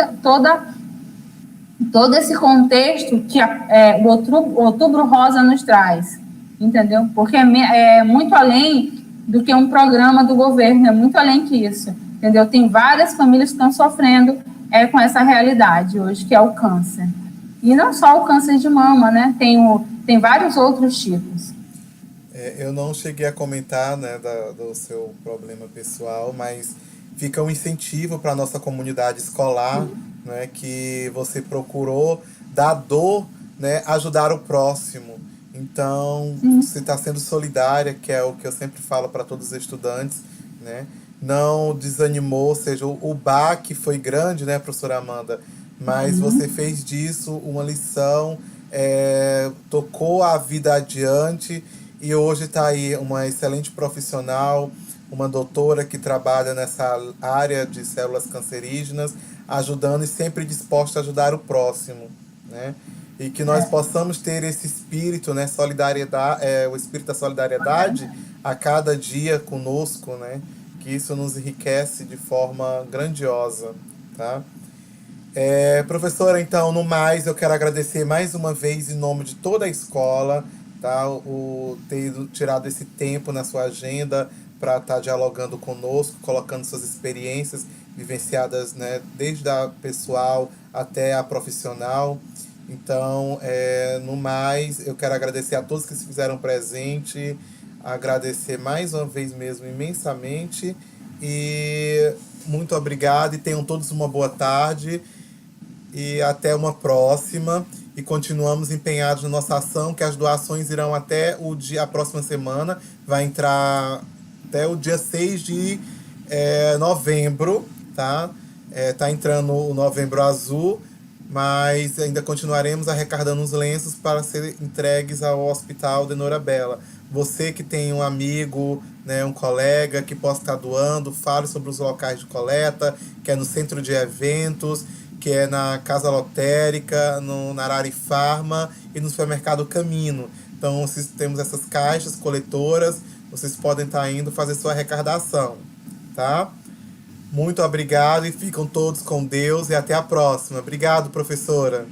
esse contexto que o Outubro Rosa nos traz, entendeu? Porque é muito além do que um programa do governo, é muito além que isso. Entendeu? Tem várias famílias que estão sofrendo com essa realidade hoje, que é o câncer. E não só o câncer de mama, né? Tem vários outros tipos. Eu não cheguei a comentar, né, do seu problema pessoal, mas fica um incentivo para a nossa comunidade escolar, né, que você procurou dar dor, né, ajudar o próximo. Então, você está sendo solidária, que é o que eu sempre falo para todos os estudantes, né? Não desanimou, ou seja, o baque foi grande, né, professora Amanda? Mas você fez disso uma lição, tocou a vida adiante e hoje está aí uma excelente profissional, uma doutora que trabalha nessa área de células cancerígenas, ajudando e sempre disposta a ajudar o próximo, né? E que nós possamos ter esse espírito, né, solidariedade, o espírito da solidariedade a cada dia conosco, né? Que isso nos enriquece de forma grandiosa, tá? Professora, então, no mais, eu quero agradecer mais uma vez em nome de toda a escola, tá? Ter tirado esse tempo na sua agenda para estar dialogando conosco, colocando suas experiências vivenciadas, né, desde a pessoal até a profissional. Então, no mais, eu quero agradecer a todos que se fizeram presente, agradecer mais uma vez mesmo imensamente e muito obrigado e tenham todos uma boa tarde e até uma próxima. E continuamos empenhados na nossa ação, que as doações irão até a próxima semana, vai entrar até o dia 6 de novembro, tá? Tá entrando o Novembro Azul, mas ainda continuaremos arrecadando os lenços para serem entregues ao Hospital de Nora Bela. Você que tem um amigo, né, um colega que possa estar doando, fale sobre os locais de coleta, que é no centro de eventos, que é na Casa Lotérica, na Ararifarma e no supermercado Camino. Então, temos essas caixas coletoras, vocês podem estar indo fazer sua arrecadação, tá? Muito obrigado e ficam todos com Deus e até a próxima. Obrigado, professora.